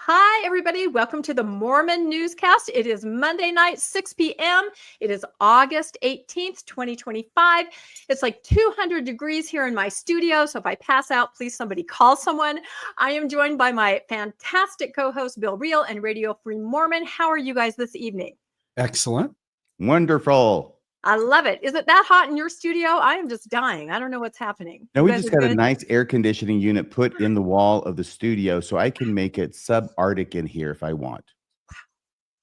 Hi, everybody. Welcome to the Mormon Newscast. It is Monday night, 6 p.m. It is August 18th, 2025. It's like 200 degrees here in my studio. So if I pass out, please somebody call someone. I am joined by my fantastic co-host, Bill Reel and Radio Free Mormon. How are you guys this evening? Excellent. Wonderful. I love it. Is it that hot in your studio? I am just dying. I don't know what's happening. Now we just got a nice air conditioning unit put in the wall of the studio, so I can make it subarctic in here if I want.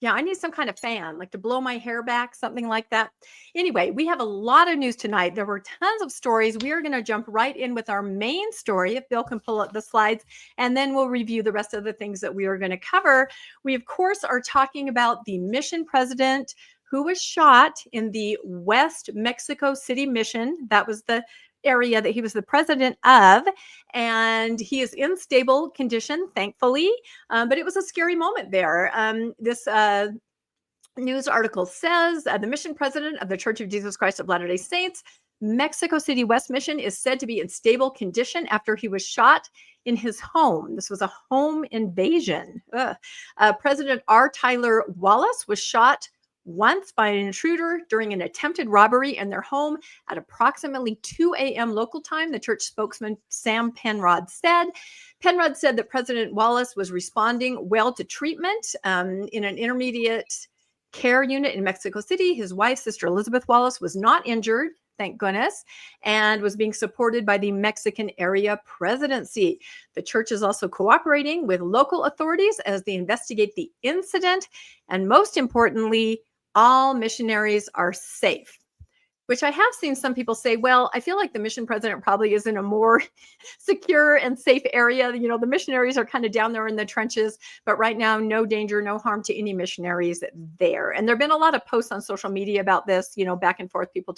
Yeah, I need some kind of fan, like to blow my hair back, something like that. Anyway, we have a lot of news tonight. There were tons of stories. We are going to jump right in with our main story, if Bill can pull up the slides, and then we'll review the rest of the things that we are going to cover. We, of course, are talking about the mission president who was shot in the West Mexico City mission. That was the area that he was the president of, and he is in stable condition, thankfully, but it was a scary moment there. This news article says the mission president of the Church of Jesus Christ of Latter-day Saints, Mexico City West Mission, is said to be in stable condition after he was shot in his home. This was a home invasion. President R. Tyler Wallace was shot once by an intruder during an attempted robbery in their home at approximately 2 a.m. local time, the church spokesman Sam Penrod said. Penrod said that President Wallace was responding well to treatment in an intermediate care unit in Mexico City. His wife, Sister Elizabeth Wallace, was not injured, thank goodness, and was being supported by the Mexican area presidency. The church is also cooperating with local authorities as they investigate the incident, and most importantly, all missionaries are safe, which I have seen some people say, well, I feel like the mission president probably is in a more secure and safe area. You know, the missionaries are kind of down there in the trenches, but right now, no danger, no harm to any missionaries there. And there have been a lot of posts on social media about this, you know, back and forth, people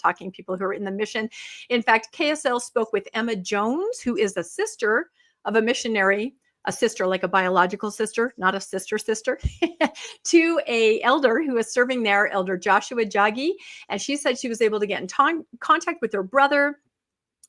who are in the mission. In fact, KSL spoke with Emma Jones, who is a sister of a missionary, a sister like a biological sister, not a sister, to a elder who is serving there, Elder Joshua Jaggi. And she said she was able to get in contact with her brother.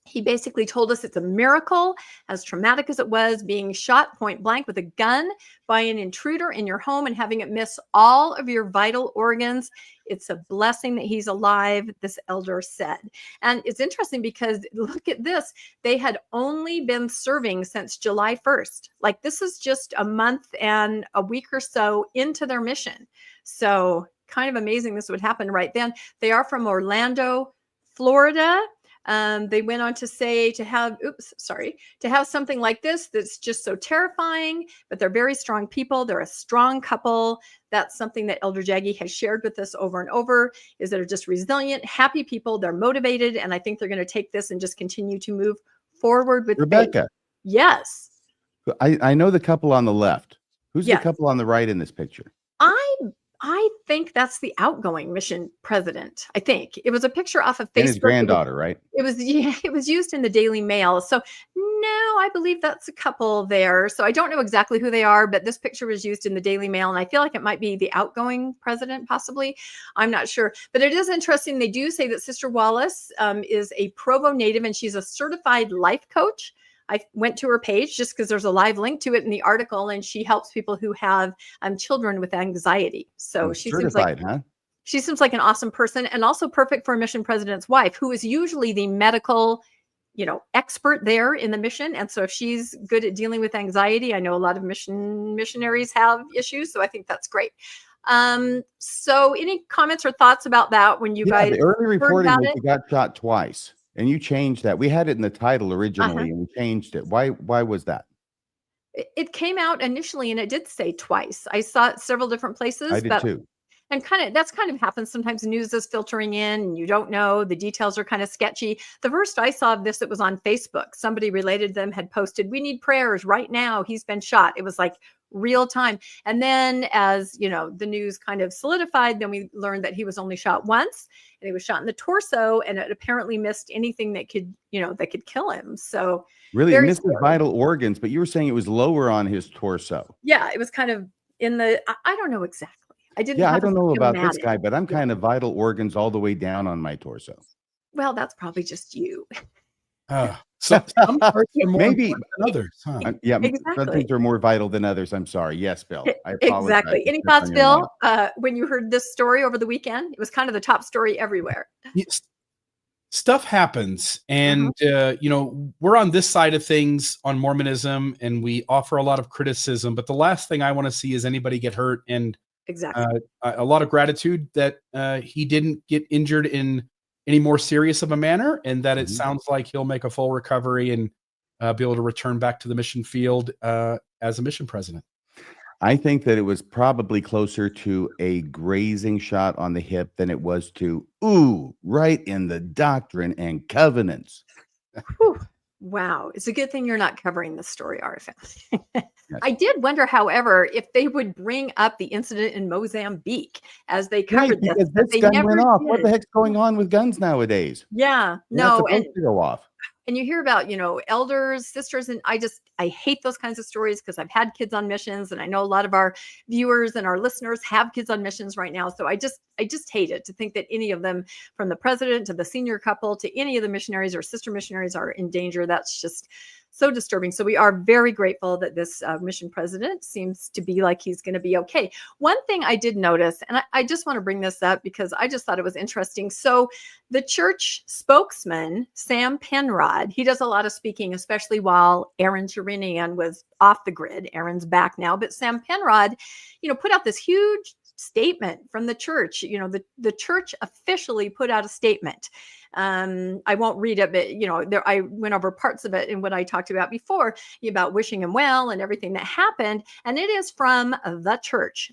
He basically told us it's a miracle, as traumatic as it was, being shot point blank with a gun by an intruder in your home and having it miss all of your vital organs. It's a blessing that he's alive, this elder said. And it's interesting because look at this. They had only been serving since July 1st. Like, this is just a month and a week or so into their mission. So kind of amazing this would happen right then. They are from Orlando, Florida. They went on to say to have something like this that's just so terrifying, but they're very strong people. They're a strong couple. That's something that Elder Jaggi has shared with us over and over, is that they're just resilient, happy people. They're motivated, and I think they're going to take this and just continue to move forward with Rebecca. faith. Yes. I know the couple on the left. Who's the couple on the right in this picture? I think that's the outgoing mission president. I think it was a picture off of Facebook. And his granddaughter, right? It was used in the Daily Mail. So no, I believe that's a couple there. So I don't know exactly who they are, but this picture was used in the Daily Mail, and I feel like it might be the outgoing president, possibly. I'm not sure, but it is interesting. They do say that Sister Wallace is a Provo native, and she's a certified life coach. I went to her page just because there's a live link to it in the article, and she helps people who have children with anxiety. So she seems like, she seems like an awesome person, and also perfect for a mission president's wife, who is usually the medical, expert there in the mission. And so if she's good at dealing with anxiety, I know a lot of missionaries have issues. So I think that's great. So any comments or thoughts about that when you guys the early reporting was he got shot twice? And you changed that. We had it in the title originally, and we changed it. Why was that? It came out initially, and it did say twice. I saw it several different places. I did too. And that's kind of happens. Sometimes news is filtering in, and you don't know. The details are kind of sketchy. The first I saw of this, it was on Facebook. Somebody related to them had posted, "We need prayers right now. He's been shot." It was like real time. And then as the news kind of solidified, then we learned that he was only shot once, and he was shot in the torso, and it apparently missed anything that could kill him. So really missed his vital organs, but you were saying it was lower on his torso. Yeah, it was kind of in the, I don't know exactly. I don't know about this guy, but I'm kind of vital organs all the way down on my torso. Well, that's probably just you. Some parts are more Maybe, important than others, huh? yeah, some Exactly. things are more vital than others. I'm sorry. Yes, Bill. I apologize. Exactly. to Any step on thoughts, your line. Bill, when you heard this story over the weekend? It was kind of the top story everywhere. Yes. Stuff happens, Uh-huh. and we're on this side of things on Mormonism, and we offer a lot of criticism. But the last thing I want to see is anybody get hurt, and Exactly. a lot of gratitude that he didn't get injured in any more serious of a manner, and that it Mhm. sounds like he'll make a full recovery and be able to return back to the mission field as a mission president. I think that it was probably closer to a grazing shot on the hip than it was to, right in the doctrine and covenants. Whew. Wow. It's a good thing you're not covering this story, RFM. Yes. I did wonder, however, if they would bring up the incident in Mozambique as they Right, covered this, because but this they gun never went off. What the did. heck's going on with guns nowadays? Yeah, They're not no, and supposed to go off. you hear about, elders, sisters, and I hate those kinds of stories because I've had kids on missions, and I know a lot of our viewers and our listeners have kids on missions right now. So I just hate it to think that any of them, from the president to the senior couple to any of the missionaries or sister missionaries, are in danger. That's just so disturbing. So we are very grateful that this mission president seems to be like he's going to be okay. One thing I did notice, and I just want to bring this up because I just thought it was interesting. So the church spokesman, Sam Penrod, he does a lot of speaking, especially while Aaron Sherinian was off the grid. Aaron's back now, but Sam Penrod, put out this huge statement from the church. The church officially put out a statement. I won't read it, but I went over parts of it in what I talked about before about wishing him well and everything that happened. And it is from the church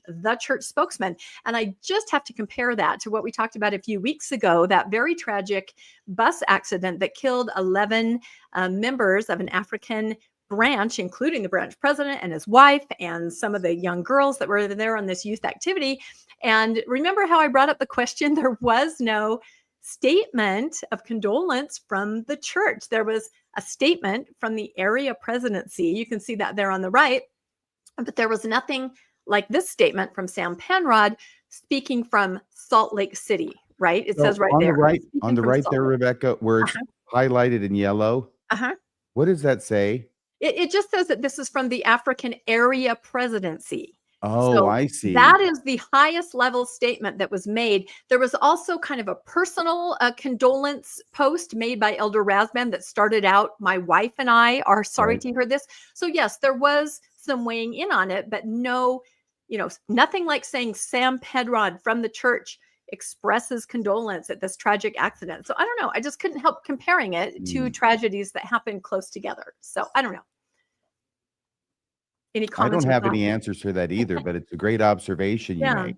spokesman. And I just have to compare that to what we talked about a few weeks ago, that very tragic bus accident that killed 11 members of an African branch, including the branch president and his wife and some of the young girls that were there on this youth activity. And remember how I brought up the question? There was no statement of condolence from the church. There was a statement from the area presidency. You can see that there on the right, but there was nothing like this statement from Sam Penrod speaking from Salt Lake City, right? It says right on there. On the right there, Rebecca, where it's highlighted in yellow. Uh-huh. What does that say? It just says that this is from the African area presidency. Oh, So I see. that is the highest level statement that was made. There was also kind of a personal condolence post made by Elder Rasband that started out, "My wife and I are sorry Right. to hear this." So yes, there was some weighing in on it, but no, nothing like saying Sam Penrod from the church expresses condolence at this tragic accident. So I don't know. I just couldn't help comparing it to tragedies that happened close together. So I don't know. Any I don't comments or have thoughts? any answers for that either, but it's a great observation you Yeah. make.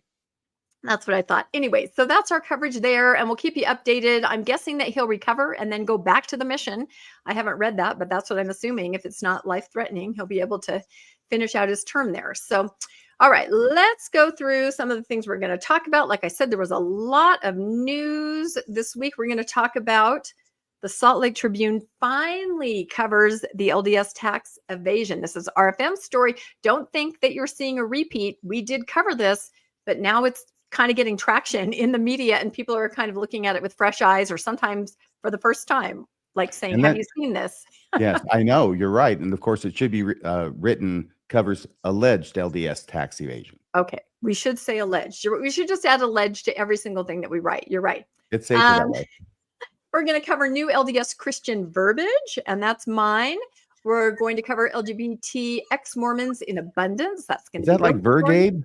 That's what I thought. Anyway, so that's our coverage there, and we'll keep you updated. I'm guessing that he'll recover and then go back to the mission. I haven't read that, but that's what I'm assuming. If it's not life-threatening, he'll be able to finish out his term there. So, all right, let's go through some of the things we're going to talk about. Like I said, there was a lot of news this week. We're going to talk about the Salt Lake Tribune finally covers the LDS tax evasion. This is RFM's story. Don't think that you're seeing a repeat. We did cover this, but now it's kind of getting traction in the media, and people are kind of looking at it with fresh eyes, or sometimes for the first time, like saying, "Have you seen this?" Yes, I know, you're right. And of course, it should be written covers alleged LDS tax evasion. Okay, we should say alleged. We should just add alleged to every single thing that we write. You're right. It's safer that way. We're going to cover new LDS Christian verbiage, and that's mine. We're going to cover LGBT ex-Mormons in abundance. That's going to be Is that like Vergabe?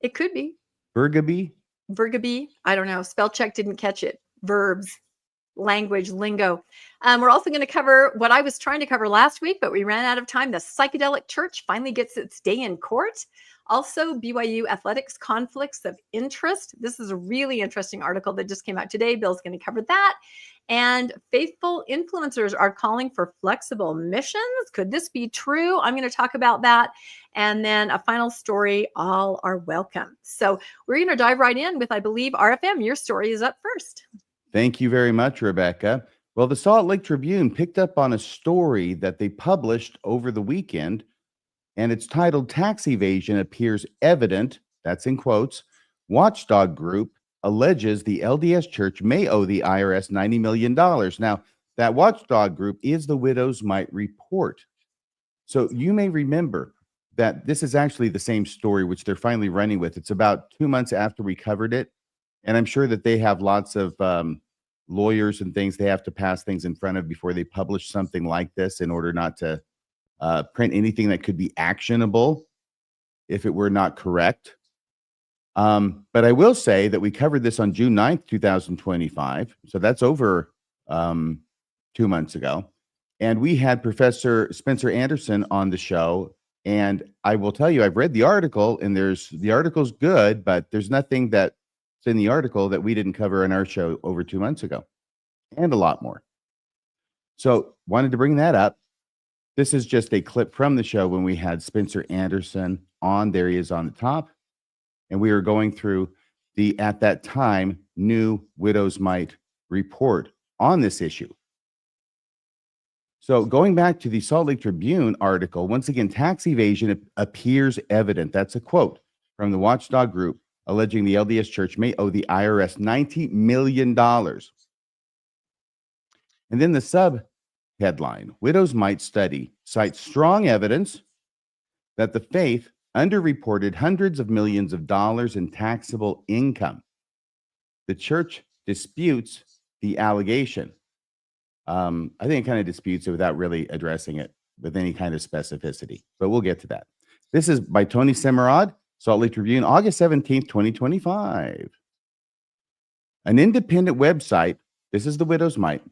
It could be. Vergabe? Vergabe? I don't know. Spell check didn't catch it. Verbs, language, lingo. We're also going to cover what I was trying to cover last week, but we ran out of time. The Psychedelic Church finally gets its day in court. Also, BYU athletics conflicts of interest. This is a really interesting article that just came out today. Bill's going to cover that. And faithful influencers are calling for flexible missions. Could this be true? I'm going to talk about that. And then a final story, all are welcome. So we're going to dive right in with, I believe, RFM. Your story is up first. Thank you very much, Rebecca. Well, the Salt Lake Tribune picked up on a story that they published over the weekend, and it's titled "Tax Evasion Appears Evident," that's in quotes. Watchdog group alleges the LDS Church may owe the IRS $90 million. Now, that watchdog group is the Widows Mite Report. So you may remember that this is actually the same story, which they're finally running with. It's about 2 months after we covered it. And I'm sure that they have lots of lawyers and things they have to pass things in front of before they publish something like this in order not to print anything that could be actionable if it were not correct. But I will say that we covered this on June 9th, 2025. So that's over 2 months ago. And we had Professor Spencer Anderson on the show. And I will tell you, I've read the article, and the article's good, but there's nothing that's in the article that we didn't cover in our show over 2 months ago, and a lot more. So wanted to bring that up. This is just a clip from the show when we had Spencer Anderson on. There he is on the top. And we were going through the, at that time, new Widows Mite report on this issue. So going back to the Salt Lake Tribune article, once again, tax evasion appears evident. That's a quote from the watchdog group alleging the LDS Church may owe the IRS $90 million. And then the sub-headline, Widows Mite Study cites strong evidence that the faith underreported hundreds of millions of dollars in taxable income. The church disputes the allegation. I think it kind of disputes it without really addressing it with any kind of specificity, but we'll get to that. This is by Tony Semerad, Salt Lake Tribune, August 17th, 2025. An independent website, this is the Widows Mite,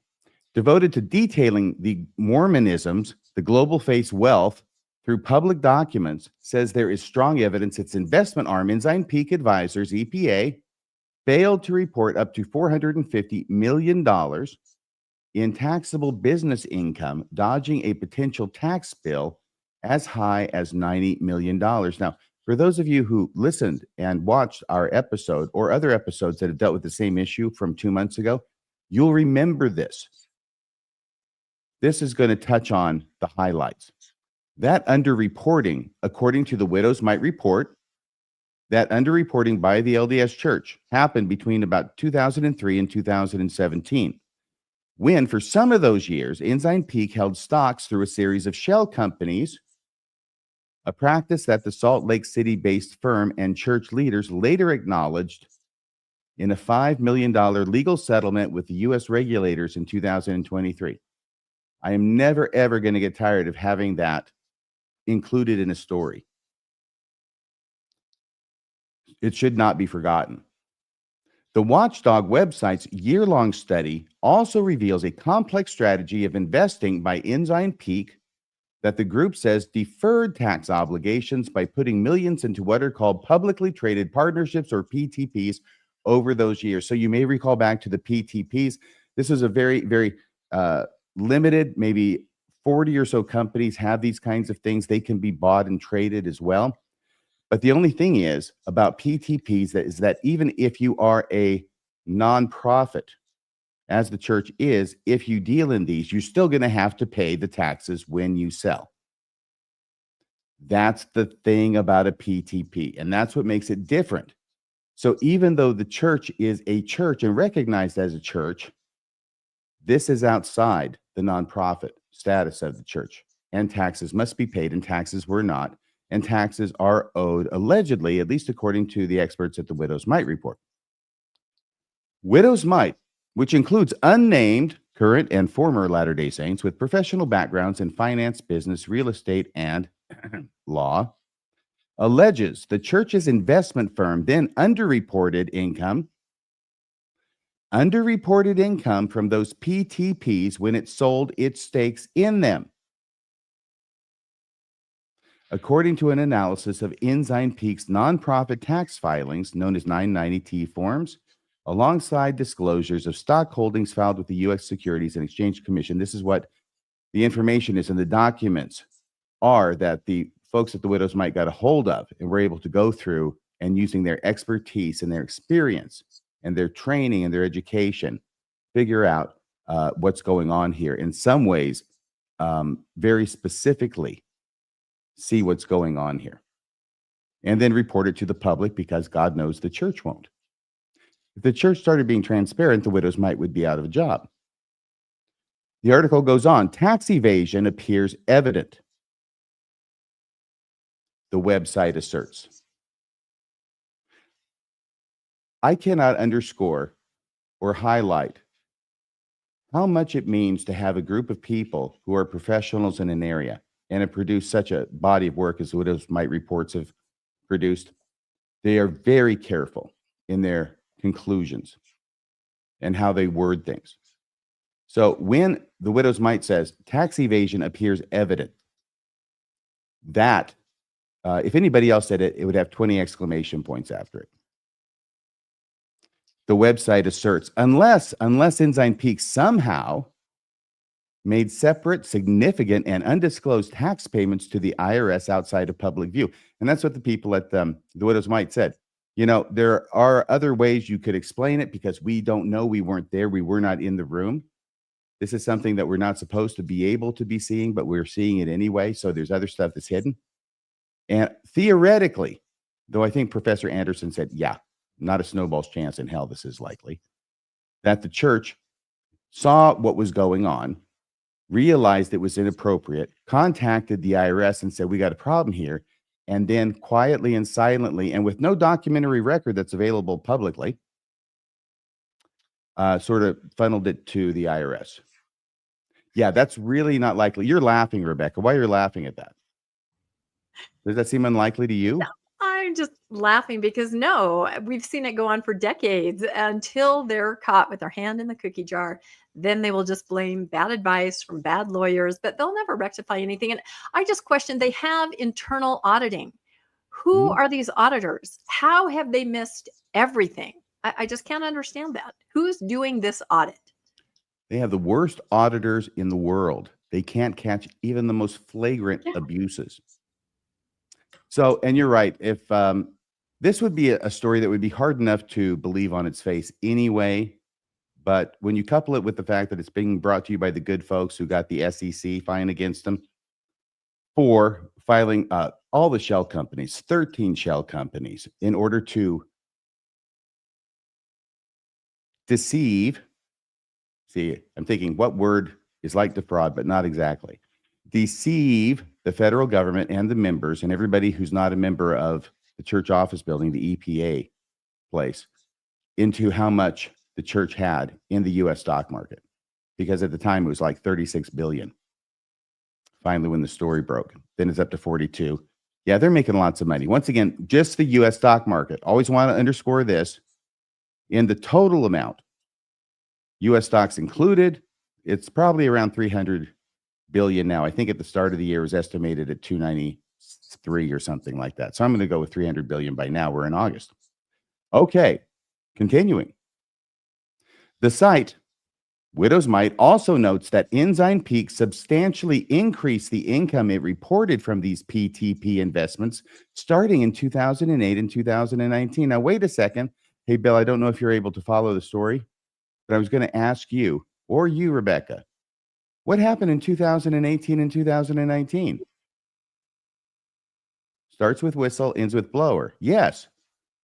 devoted to detailing the Mormonisms, the global faith's wealth, through public documents, says there is strong evidence its investment arm, Ensign Peak Advisors, EPA, failed to report up to $450 million in taxable business income, dodging a potential tax bill as high as $90 million. Now, for those of you who listened and watched our episode or other episodes that have dealt with the same issue from 2 months ago, you'll remember this. This is going to touch on the highlights. That underreporting, according to the Widows Mite Report, that underreporting by the LDS Church happened between about 2003 and 2017, when for some of those years, Ensign Peak held stocks through a series of shell companies, a practice that the Salt Lake City-based firm and church leaders later acknowledged in a $5 million legal settlement with the U.S. regulators in 2023. I am never, ever going to get tired of having that included in a story. It should not be forgotten. The Watchdog website's year-long study also reveals a complex strategy of investing by Ensign Peak that the group says deferred tax obligations by putting millions into what are called publicly traded partnerships, or PTPs, over those years. So you may recall back to the PTPs. This is a very, very limited, maybe 40 or so companies have these kinds of things. They can be bought and traded as well. But the only thing is about PTPs is that even if you are a nonprofit, as the church is, if you deal in these, you're still going to have to pay the taxes when you sell. That's the thing about a PTP, and that's what makes it different. So even though the church is a church and recognized as a church, this is outside the nonprofit status of the church, and taxes must be paid, and taxes were not, and taxes are owed allegedly, at least according to the experts at the Widows Mite Report. Widows Mite, which includes unnamed current and former Latter-day Saints with professional backgrounds in finance, business, real estate, and law, alleges the church's investment firm then underreported income from those PTPs when it sold its stakes in them. According to an analysis of Ensign Peak's nonprofit tax filings, known as 990T forms, alongside disclosures of stock holdings filed with the U.S. Securities and Exchange Commission, this is what the information is, and the documents are that the folks at the Widows Mite got a hold of and were able to go through, and using their expertise and their experience and their training and their education, figure out what's going on here. In some ways, very specifically, see what's going on here, and then report it to the public, because God knows the church won't. If the church started being transparent, the Widows Mite would be out of a job. The article goes on, tax evasion appears evident, the website asserts. I cannot underscore or highlight how much it means to have a group of people who are professionals in an area and have produced such a body of work as the Widows Mite reports have produced. They are very careful in their conclusions and how they word things. So when the Widows Mite says tax evasion appears evident, that if anybody else said it, it would have 20 exclamation points after it. The website asserts, unless Ensign Peak somehow made separate, significant, and undisclosed tax payments to the IRS outside of public view. And that's what the people at the Widows Mite said. You know, there are other ways you could explain it because we don't know. We weren't there. We were not in the room. This is something that we're not supposed to be able to be seeing, but we're seeing it anyway. So there's other stuff that's hidden. And theoretically, though I think Professor Anderson said, yeah, not a snowball's chance in hell this is likely, that the church saw what was going on, realized it was inappropriate, contacted the IRS and said, we got a problem here. And then quietly and silently, and with no documentary record that's available publicly, sort of funneled it to the IRS. Yeah, that's really not likely. You're laughing, Rebecca. Why are you laughing at that? Does that seem unlikely to you? No, I'm just laughing because no, we've seen it go on for decades until they're caught with their hand in the cookie jar. Then they will just blame bad advice from bad lawyers, but they'll never rectify anything. And I just question, they have internal auditing. Who are these auditors? How have they missed everything? I just can't understand that. Who's doing this audit? They have the worst auditors in the world. They can't catch even the most flagrant abuses. So, and you're right. If this would be a story that would be hard enough to believe on its face anyway, but when you couple it with the fact that it's being brought to you by the good folks who got the SEC fine against them for filing all the shell companies, 13 shell companies, in order to deceive. See, I'm thinking what word is like defraud, but not exactly. Deceive the federal government and the members and everybody who's not a member of the church office building, the EPA place, into how much the church had in the U.S. stock market. Because at the time it was like 36 billion. Finally, when the story broke, then it's up to 42. Yeah, they're making lots of money. Once again, just the U.S. stock market. Always want to underscore this. In the total amount, U.S. stocks included, it's probably around 300 billion now. I think at the start of the year it was estimated at 293 or something like that. So I'm going to go with 300 billion by now. We're in August. Okay, continuing. The site, Widows Mite, also notes that Ensign Peak substantially increased the income it reported from these PTP investments starting in 2008 and 2019. Now, wait a second. Hey, Bill, I don't know if you're able to follow the story, but I was going to ask you, or you, Rebecca, what happened in 2018 and 2019? Starts with whistle, ends with blower. Yes,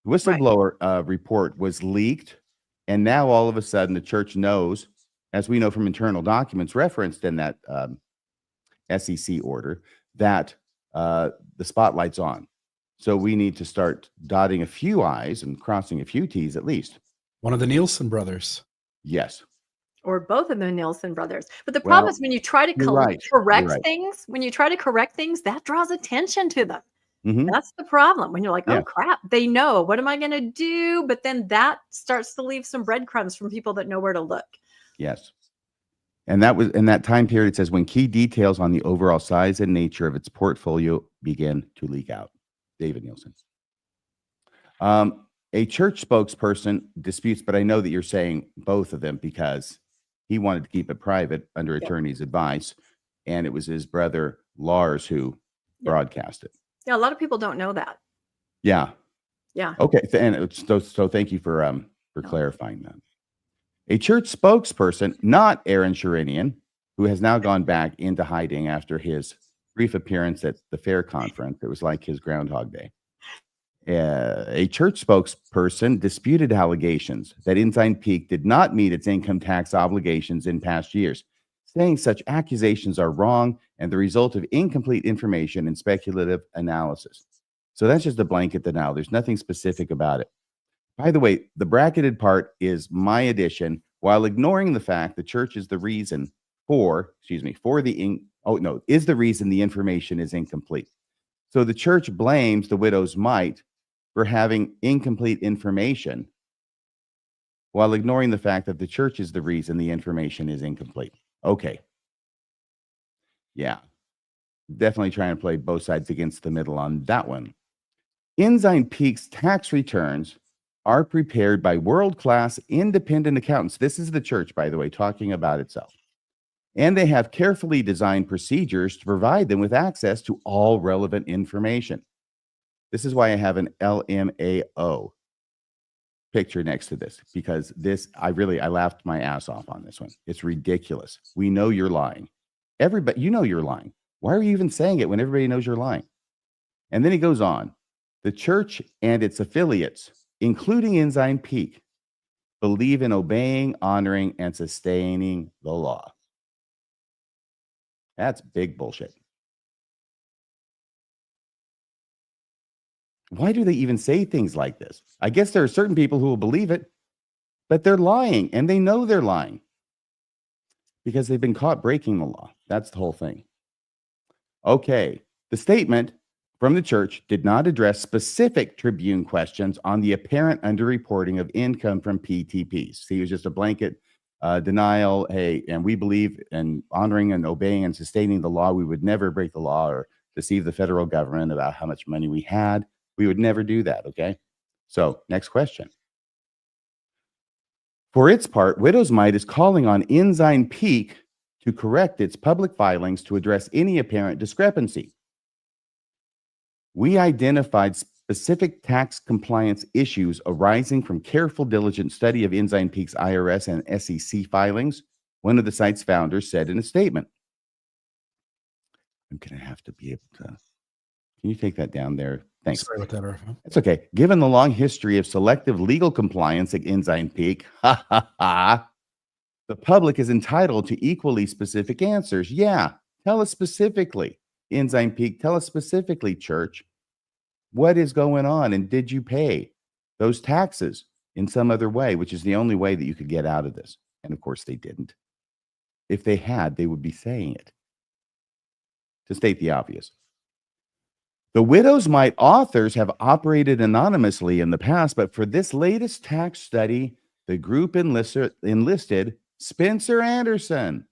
whistleblower report was leaked, and now all of a sudden the church knows, as we know from internal documents referenced in that SEC order, that the spotlight's on. So we need to start dotting a few I's and crossing a few T's at least. One of the Nielsen brothers. Yes. Or both of the Nielsen brothers. But the problem is when you try to correct things, that draws attention to them. That's the problem. When you're like, oh crap, they know. What am I going to do? But then that starts to leave some breadcrumbs from people that know where to look. Yes. And that was in that time period. It says when key details on the overall size and nature of its portfolio began to leak out. David Nielsen. A church spokesperson disputes, but I know that you're saying both of them because he wanted to keep it private under attorney's advice. And it was his brother, Lars, who broadcast it. Yeah, a lot of people don't know that. Yeah. Yeah. Okay. And so thank you for clarifying that. A church spokesperson, not Aaron Sherinian, who has now gone back into hiding after his brief appearance at the fair conference. It was like his Groundhog Day. A church spokesperson disputed allegations that Ensign Peak did not meet its income tax obligations in past years, saying such accusations are wrong and the result of incomplete information and speculative analysis. So that's just a blanket denial. There's nothing specific about it. By the way, the bracketed part is my addition, while ignoring the fact the church is the reason is the reason the information is incomplete. So the church blames the widow's mite for having incomplete information, while ignoring the fact that the church is the reason the information is incomplete. Okay. Yeah. Definitely trying to play both sides against the middle on that one. Ensign Peak's tax returns are prepared by world-class independent accountants. This is the church, by the way, talking about itself. And they have carefully designed procedures to provide them with access to all relevant information. This is why I have an LMAO picture next to this, because I laughed my ass off on this one. It's ridiculous. We know you're lying. Everybody, you know you're lying. Why are you even saying it when everybody knows you're lying? And then he goes on. The church and its affiliates, including Ensign Peak, believe in obeying, honoring, and sustaining the law. That's big bullshit. Why do they even say things like this? I guess there are certain people who will believe it, but they're lying, and they know they're lying because they've been caught breaking the law. That's the whole thing. Okay, the statement from the church did not address specific Tribune questions on the apparent underreporting of income from PTPs. See, it was just a blanket denial. Hey, and we believe in honoring and obeying and sustaining the law. We would never break the law or deceive the federal government about how much money we had. We would never do that, okay? So, next question. For its part, Widow's Mite is calling on Ensign Peak to correct its public filings to address any apparent discrepancy. We identified specific tax compliance issues arising from careful, diligent study of Ensign Peak's IRS and SEC filings, one of the site's founders said in a statement. I'm going to have to be able to... Can you take that down there? Thanks. Sorry about that, Rafa. It's okay. Given the long history of selective legal compliance at Ensign Peak, the public is entitled to equally specific answers. Yeah, tell us specifically. Ensign Peak, tell us specifically, church. What is going on, and did you pay those taxes in some other way, which is the only way that you could get out of this? And of course they didn't. If they had, they would be saying it. To state the obvious. The Widow's Mite authors have operated anonymously in the past, but for this latest tax study, the group enlisted Spencer Anderson,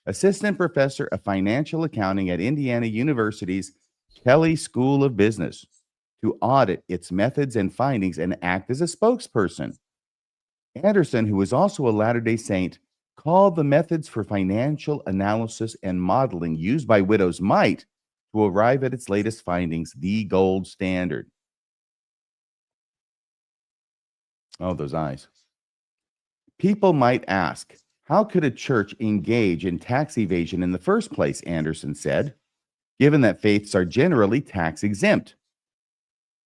assistant professor of financial accounting at Indiana University's Kelley School of Business, to audit its methods and findings and act as a spokesperson. Anderson, who is also a Latter-day Saint, called the methods for financial analysis and modeling used by Widow's Mite to arrive at its latest findings the gold standard. Oh, those eyes. People might ask, how could a church engage in tax evasion in the first place, Anderson said, given that faiths are generally tax exempt?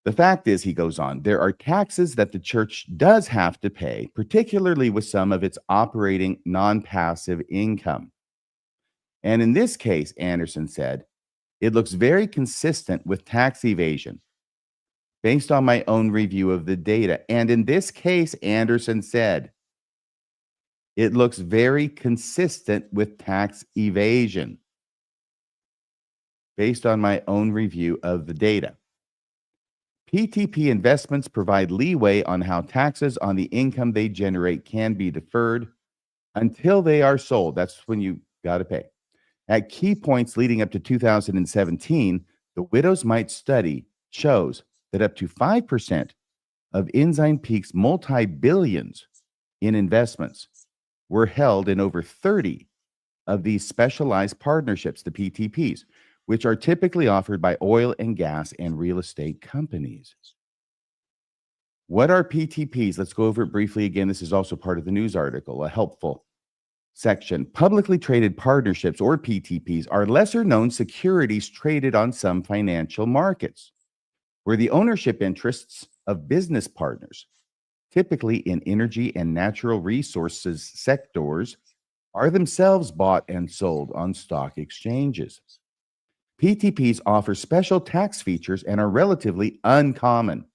The fact is, he goes on, there are taxes that the church does have to pay, particularly with some of its operating non-passive income. And in this case, Anderson said, it looks very consistent with tax evasion based on my own review of the data. And in this case, Anderson said, it looks very consistent with tax evasion based on my own review of the data. PTP investments provide leeway on how taxes on the income they generate can be deferred until they are sold. That's when you got to pay. At key points leading up to 2017, the Widow's Mite study shows that up to 5% of Ensign Peak's multi-billions in investments were held in over 30 of these specialized partnerships, the PTPs, which are typically offered by oil and gas and real estate companies. What are PTPs? Let's go over it briefly again. This is also part of the news article, a helpful section. Publicly traded partnerships, or PTPs, are lesser known securities traded on some financial markets, where the ownership interests of business partners typically in energy and natural resources sectors, are themselves bought and sold on stock exchanges. PTPs offer special tax features and are relatively uncommon,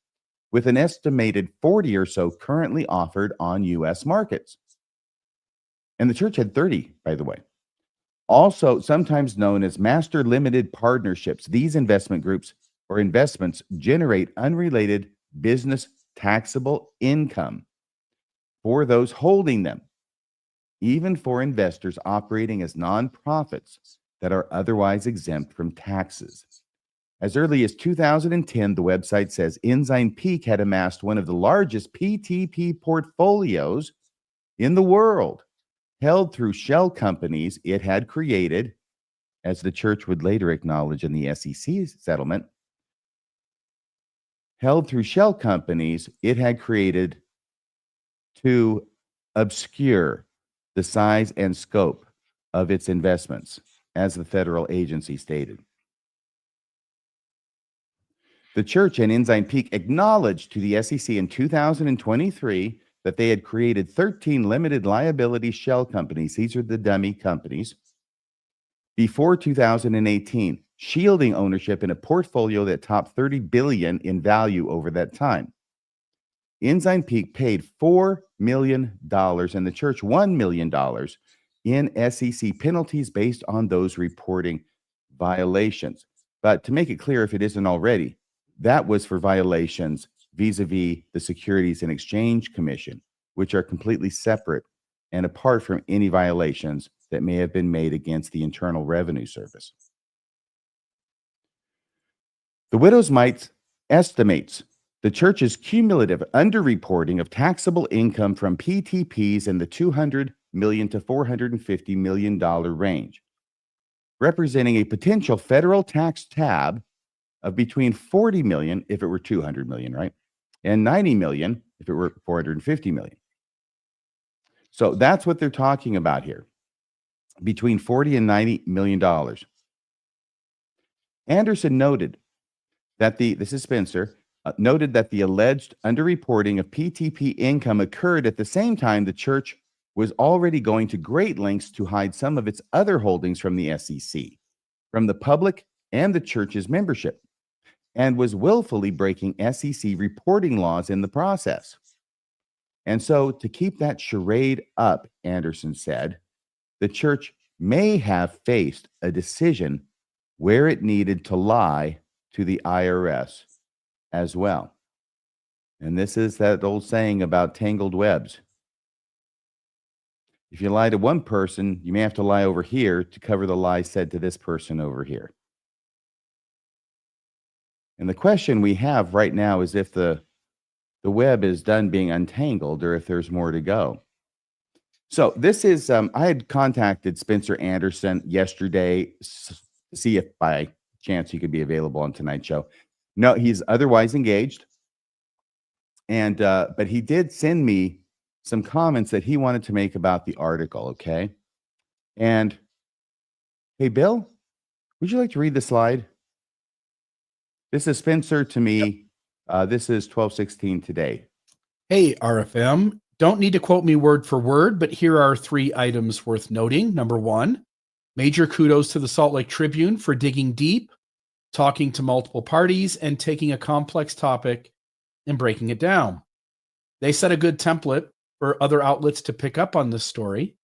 with an estimated 40 or so currently offered on U.S. markets. And the church had 30, by the way. Also, sometimes known as master limited partnerships, these investment groups or investments generate unrelated business taxable income for those holding them, even for investors operating as nonprofits that are otherwise exempt from taxes. As early as 2010, the website says Ensign Peak had amassed one of the largest PTP portfolios in the world, held through shell companies it had created, as the church would later acknowledge in the SEC settlement, held through shell companies it had created to obscure the size and scope of its investments, as the federal agency stated. The church and Ensign Peak acknowledged to the SEC in 2023 that they had created 13 limited liability shell companies. These are the dummy companies. Before 2018, shielding ownership in a portfolio that topped $30 billion in value over that time. Ensign Peak paid $4 million and the church $1 million in SEC penalties based on those reporting violations. But to make it clear, if it isn't already, that was for violations vis-a-vis the Securities and Exchange Commission, which are completely separate and apart from any violations that may have been made against the Internal Revenue Service. The Widow's Mite estimates the church's cumulative underreporting of taxable income from PTPs in the $200 million to $450 million range, representing a potential federal tax tab of between 40 million if it were 200 million, right? And 90 million if it were 450 million. So that's what they're talking about here, between 40 and 90 million dollars. Anderson noted that this is Spencer, noted that the alleged underreporting of PTP income occurred at the same time the church was already going to great lengths to hide some of its other holdings from the SEC, from the public and the church's membership, and was willfully breaking SEC reporting laws in the process. And so, to keep that charade up, Anderson said, the church may have faced a decision where it needed to lie to the IRS as well. And this is that old saying about tangled webs. If you lie to one person, you may have to lie over here to cover the lie said to this person over here. And the question we have right now is if the web is done being untangled or if there's more to go. So this is, I had contacted Spencer Anderson yesterday to see if by chance he could be available on tonight's show. No, he's otherwise engaged. And, but he did send me some comments that he wanted to make about the article, okay? And, hey, Bill, would you like to read the slide? This is Spencer to me. This is 12:16 today. Hey, RFM. Don't need to quote me word for word, but here are 3 items worth noting. Number 1, major kudos to the Salt Lake Tribune for digging deep, talking to multiple parties, and taking a complex topic and breaking it down. They set a good template for other outlets to pick up on this story.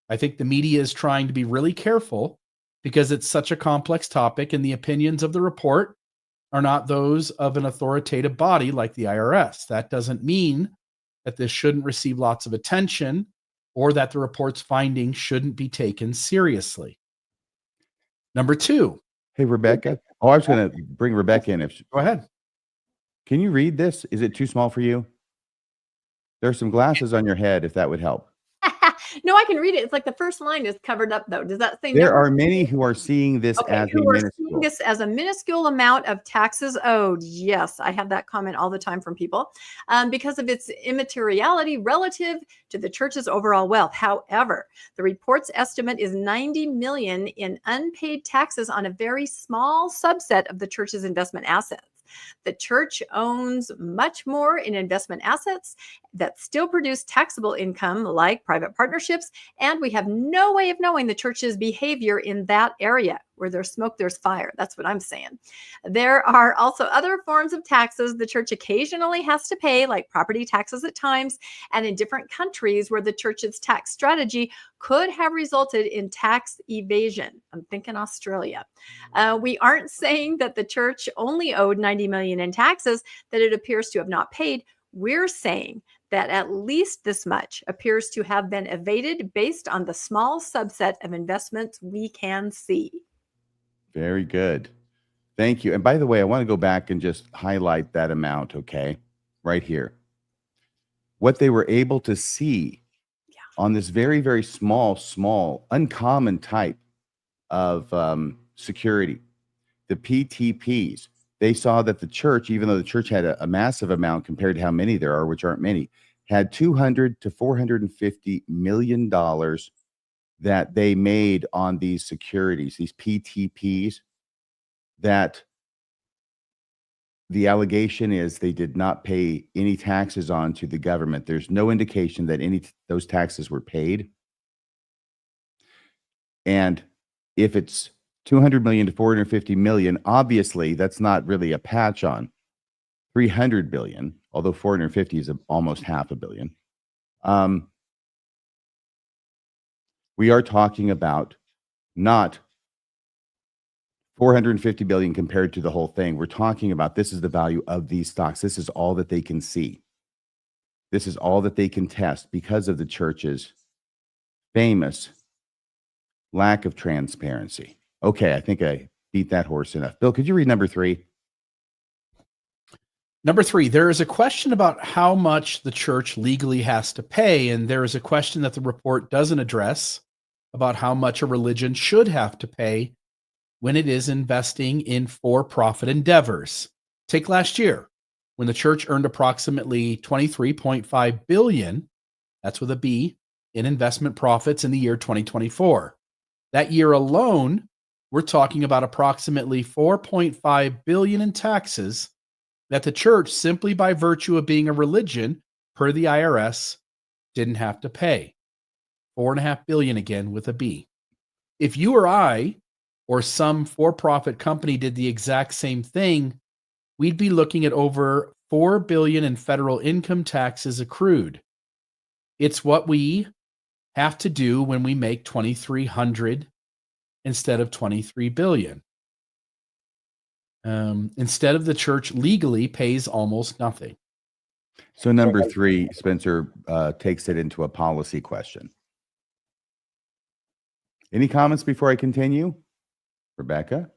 I think the media is trying to be really careful because it's such a complex topic and the opinions of the report are not those of an authoritative body like the IRS. That doesn't mean that this shouldn't receive lots of attention or that the report's findings shouldn't be taken seriously. Number 2. Hey, Rebecca. Oh, I was going to bring Rebecca in. Go ahead. Can you read this? Is it too small for you? There's some glasses on your head, if that would help. No, I can read it. It's like the first line is covered up, though. Does that say There number? are many who are seeing this as a minuscule. This as a minuscule amount of taxes owed. Yes, I have that comment all the time from people because of its immateriality relative to the church's overall wealth. However, the report's estimate is 90 million in unpaid taxes on a very small subset of the church's investment assets. The church owns much more in investment assets that still produce taxable income, like private partnerships, and we have no way of knowing the church's behavior in that area. Where there's smoke, there's fire. That's what I'm saying. There are also other forms of taxes the church occasionally has to pay, like property taxes at times, and in different countries where the church's tax strategy could have resulted in tax evasion. I'm thinking Australia. We aren't saying that the church only owed 90 million in taxes that it appears to have not paid. We're saying that at least this much appears to have been evaded based on the small subset of investments we can see. Very good. Thank you. And by the way, I want to go back and just highlight that amount, okay? Right here. What they were able to see on this very, very small, uncommon type of security, the PTPs, they saw that the church, even though the church had a massive amount compared to how many there are, which aren't many, had $200 to $450 million that they made on these securities, these PTPs, that the allegation is they did not pay any taxes on to the government. There's no indication that those taxes were paid. And if it's 200 million to 450 million, obviously that's not really a patch on 300 billion, although 450 is almost half a billion. We are talking about not 450 billion compared to the whole thing. We're talking about this is the value of these stocks. This is all that they can see. This is all that they can test because of the church's famous lack of transparency. Okay, I think I beat that horse enough. Bill, could you read number 3? Number 3, there is a question about how much the church legally has to pay, and there is a question that the report doesn't address about how much a religion should have to pay when it is investing in for-profit endeavors. Take last year, when the church earned approximately $23.5 billion, that's with a B, in investment profits in the year 2024. That year alone, we're talking about approximately $4.5 billion in taxes that the church, simply by virtue of being a religion, per the IRS, didn't have to pay. $4.5 billion again with a B. If you or I or some for-profit company did the exact same thing, we'd be looking at over $4 billion in federal income taxes accrued. It's what we have to do when we make $2,300 instead of $23 billion. Instead of the church legally pays almost nothing. So number 3, Spencer, takes it into a policy question. Any comments before I continue? Rebecca?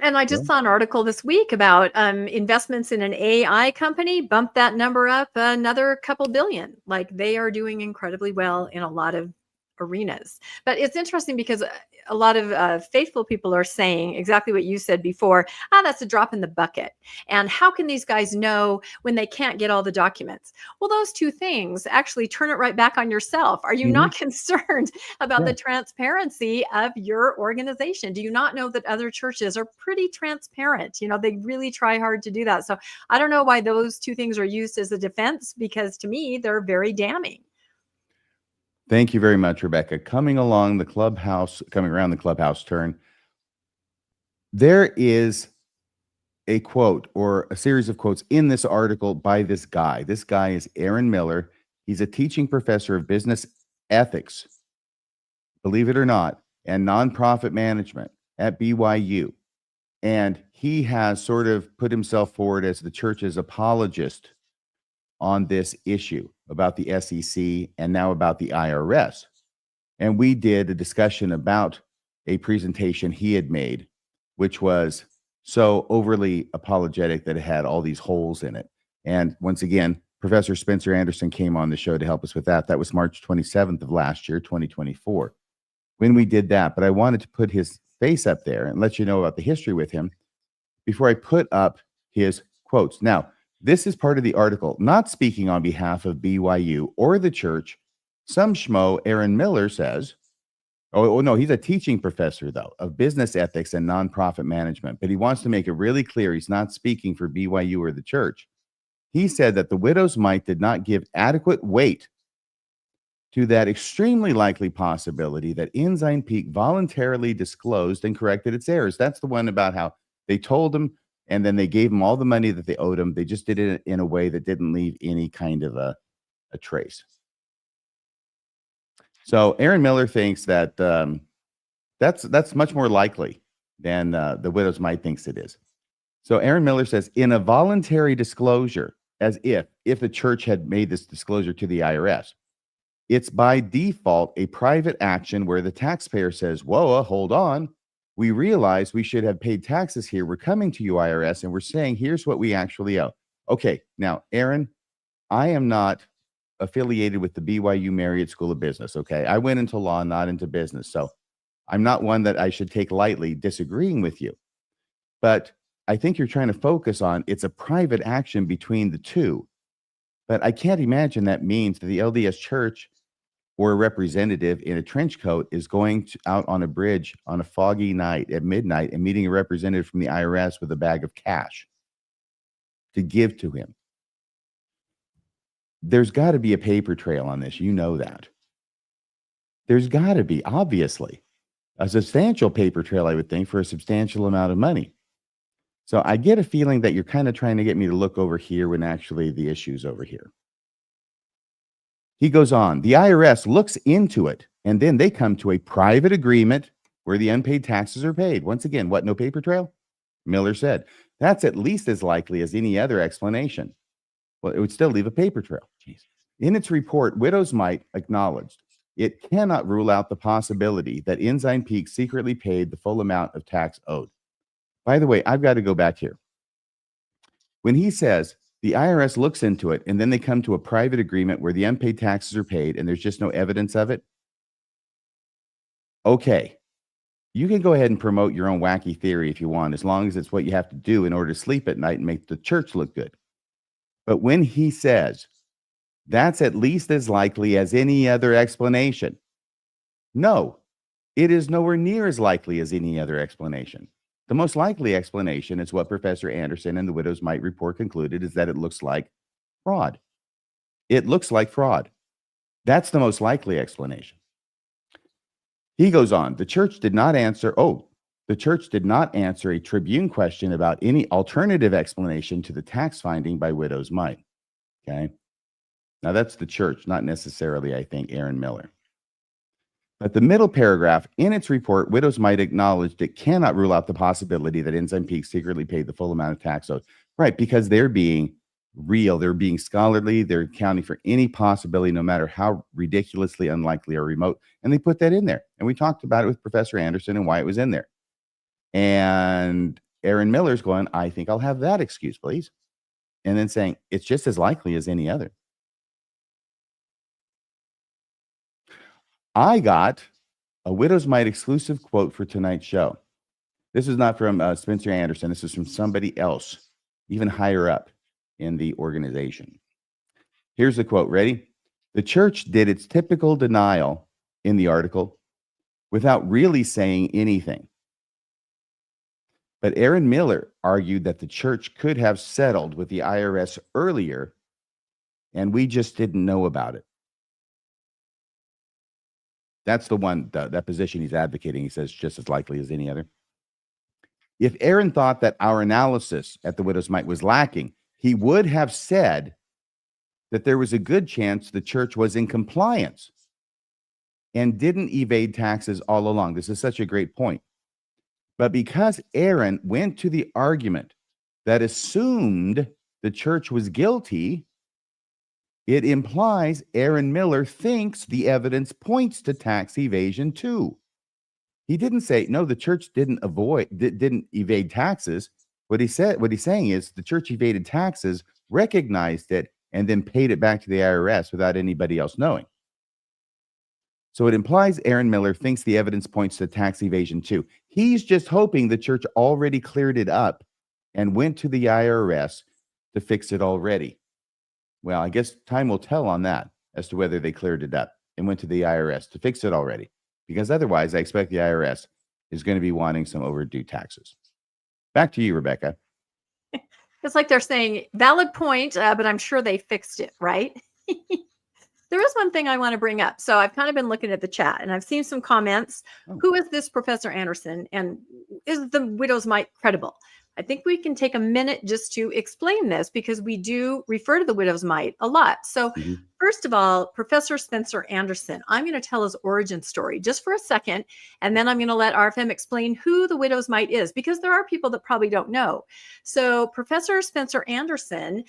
And I just saw an article this week about investments in an AI company, bumped that number up another couple billion. Like, they are doing incredibly well in a lot of arenas. But it's interesting because a lot of faithful people are saying exactly what you said before. That's a drop in the bucket. And how can these guys know when they can't get all the documents? Well, those two things actually turn it right back on yourself. Are you not concerned about the transparency of your organization? Do you not know that other churches are pretty transparent? You know, they really try hard to do that. So I don't know why those two things are used as a defense, because to me, they're very damning. Thank you very much, Rebecca. Coming around the clubhouse turn, there is a quote or a series of quotes in this article by this guy. This guy is Aaron Miller. He's a teaching professor of business ethics, believe it or not, and nonprofit management at BYU. And he has sort of put himself forward as the church's apologist on this issue about the SEC and now about the IRS. And we did a discussion about a presentation he had made, which was so overly apologetic that it had all these holes in it. And once again, Professor Spencer Anderson came on the show to help us with that. That was March 27th of last year, 2024, when we did that. But I wanted to put his face up there and let you know about the history with him before I put up his quotes. Now, this is part of the article, not speaking on behalf of BYU or the church. Some schmo, Aaron Miller, says, Oh, no, he's a teaching professor, though, of business ethics and nonprofit management. But he wants to make it really clear he's not speaking for BYU or the church. He said that the widow's mite did not give adequate weight to that extremely likely possibility that Ensign Peak voluntarily disclosed and corrected its errors. That's the one about how they told him and then they gave him all the money that they owed him. They just did it in a way that didn't leave any kind of a trace. So Aaron Miller thinks that that's much more likely than the widow's mite thinks it is. So Aaron Miller says, in a voluntary disclosure, as if the church had made this disclosure to the IRS, it's by default a private action where the taxpayer says, whoa, hold on. We realize we should have paid taxes here. We're coming to you, IRS, and we're saying, here's what we actually owe. Okay, now, Aaron, I am not affiliated with the BYU Marriott School of Business, okay? I went into law, not into business. So I'm not one that I should take lightly disagreeing with you. But I think you're trying to focus on it's a private action between the two. But I can't imagine that means that the LDS Church or a representative in a trench coat is going out on a bridge on a foggy night at midnight and meeting a representative from the IRS with a bag of cash to give to him. There's got to be a paper trail on this. You know that. There's got to be, obviously, a substantial paper trail, I would think, for a substantial amount of money. So I get a feeling that you're kind of trying to get me to look over here when actually the issue's over here. He goes on, the IRS looks into it, and then they come to a private agreement where the unpaid taxes are paid. Once again, what, no paper trail? Miller said, that's at least as likely as any other explanation. Well, it would still leave a paper trail. Jeez. In its report, Widow's Mite acknowledged it cannot rule out the possibility that Ensign Peak secretly paid the full amount of tax owed. By the way, I've got to go back here. When he says the IRS looks into it and then they come to a private agreement where the unpaid taxes are paid and there's just no evidence of it, okay, you can go ahead and promote your own wacky theory if you want, as long as it's what you have to do in order to sleep at night and make the church look good. But when he says that's at least as likely as any other explanation, no, it is nowhere near as likely as any other explanation. The most likely explanation is what Professor Anderson and the Widow's Mite report concluded, is that it looks like fraud. It looks like fraud. That's the most likely explanation. He goes on, the church did not answer a Tribune question about any alternative explanation to the tax finding by Widow's Mite. Okay. Now that's the church, not necessarily, I think, Aaron Miller. But the middle paragraph, in its report, Widow's Mite acknowledged it cannot rule out the possibility that Ensign Peak secretly paid the full amount of tax owed. Right, because they're being real, they're being scholarly, they're accounting for any possibility, no matter how ridiculously unlikely or remote. And they put that in there. And we talked about it with Professor Anderson and why it was in there. And Aaron Miller's going, I think I'll have that excuse, please. And then saying, it's just as likely as any other. I got a Widow's Mite exclusive quote for tonight's show. This is not from Spencer Anderson. This is from somebody else, even higher up in the organization. Here's the quote. Ready? The church did its typical denial in the article without really saying anything. But Aaron Miller argued that the church could have settled with the IRS earlier, and we just didn't know about it. That's the one, that position he's advocating. He says just as likely as any other. If Aaron thought that our analysis at the Widow's Mite was lacking, he would have said that there was a good chance the church was in compliance and didn't evade taxes all along. This is such a great point. But because Aaron went to the argument that assumed the church was guilty, it implies Aaron Miller thinks the evidence points to tax evasion too. He didn't say, no, the church didn't evade taxes. What he's saying is the church evaded taxes, recognized it, and then paid it back to the IRS without anybody else knowing. So it implies Aaron Miller thinks the evidence points to tax evasion too. He's just hoping the church already cleared it up and went to the IRS to fix it already. Well, I guess time will tell on that as to whether they cleared it up and went to the IRS to fix it already. because otherwise I expect the IRS is going to be wanting some overdue taxes. Back to you, Rebecca. It's like they're saying, valid point, but I'm sure they fixed it, right? There is one thing I want to bring up. So I've kind of been looking at the chat and I've seen some comments. Oh. Who is this Professor Anderson? And is the widow's mite credible? I think we can take a minute just to explain this because we do refer to the widow's mite a lot. So first of all, Professor Spencer Anderson, I'm going to tell his origin story just for a second. And then I'm going to let RFM explain who the widow's mite is, because there are people that probably don't know. So Professor Spencer Anderson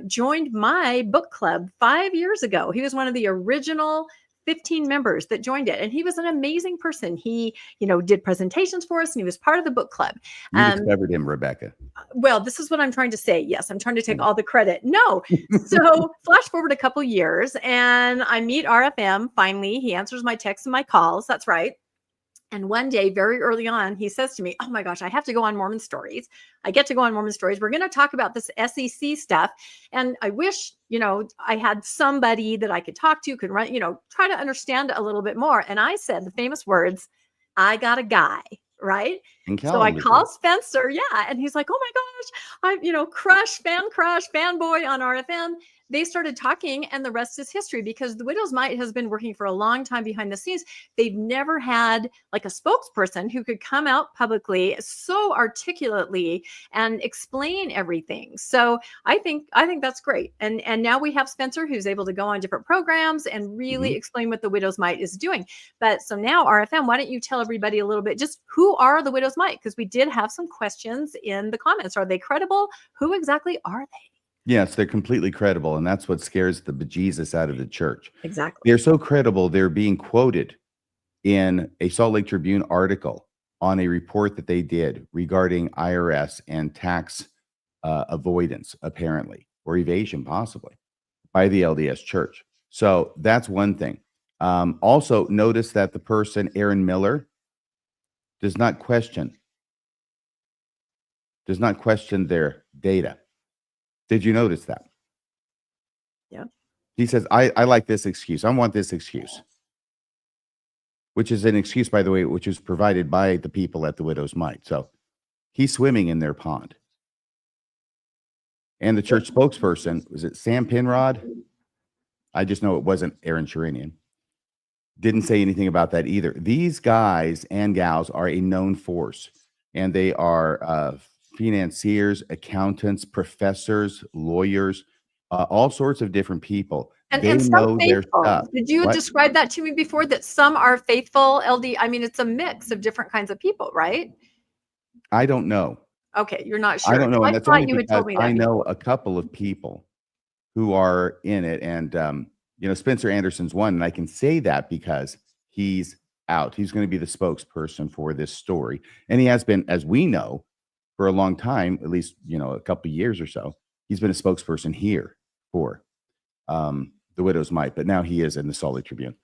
joined my book club 5 years ago. He was one of the original 15 members that joined it. And he was an amazing person. He, did presentations for us and he was part of the book club. You discovered him, Rebecca. Well, this is what I'm trying to say. Yes, I'm trying to take all the credit. No. So flash forward a couple years and I meet RFM. Finally, he answers my texts and my calls. That's right. And one day, very early on, he says to me, oh my gosh, I have to go on Mormon Stories. I get to go on Mormon Stories. We're going to talk about this SEC stuff. And I wish, I had somebody that I could talk to, could run, try to understand a little bit more. And I said the famous words, I got a guy, right? So I call Spencer. Yeah. And he's like, oh my gosh, I'm, crush, fanboy on RFM. They started talking and the rest is history because the widow's mite has been working for a long time behind the scenes. They've never had like a spokesperson who could come out publicly so articulately and explain everything. So I think that's great. And now we have Spencer who's able to go on different programs and really explain what the widow's mite is doing. But so now RFM, why don't you tell everybody a little bit, just who are the widow's mite? Because we did have some questions in the comments. Are they credible? Who exactly are they? Yes, they're completely credible. And that's what scares the bejesus out of the church. Exactly. They're so credible. They're being quoted in a Salt Lake Tribune article on a report that they did regarding IRS and tax avoidance, apparently, or evasion, possibly, by the LDS Church. So that's one thing. Also, notice that the person, Aaron Miller, does not question their data. Did you notice that? Yeah. He says, I like this excuse. I want this excuse, which is an excuse, by the way, which was provided by the people at the widow's mite. So he's swimming in their pond. And the church spokesperson, was it Sam Penrod? I just know it wasn't Aaron Sherinian. Didn't say anything about that either. These guys and gals are a known force, and they are financiers, accountants, professors, lawyers, all sorts of different people. And some faithful. Did you describe that to me before, that some are faithful LD? I mean, it's a mix of different kinds of people, right? I don't know. Okay, you're not sure. I don't know. And that's only you had because told me that I know a couple of people who are in it. And, Spencer Anderson's one. And I can say that because he's out. He's going to be the spokesperson for this story. And he has been, as we know, for a long time, at least, a couple of years or so. He's been a spokesperson here for the widow's mite, but now he is in the Salt Lake Tribune.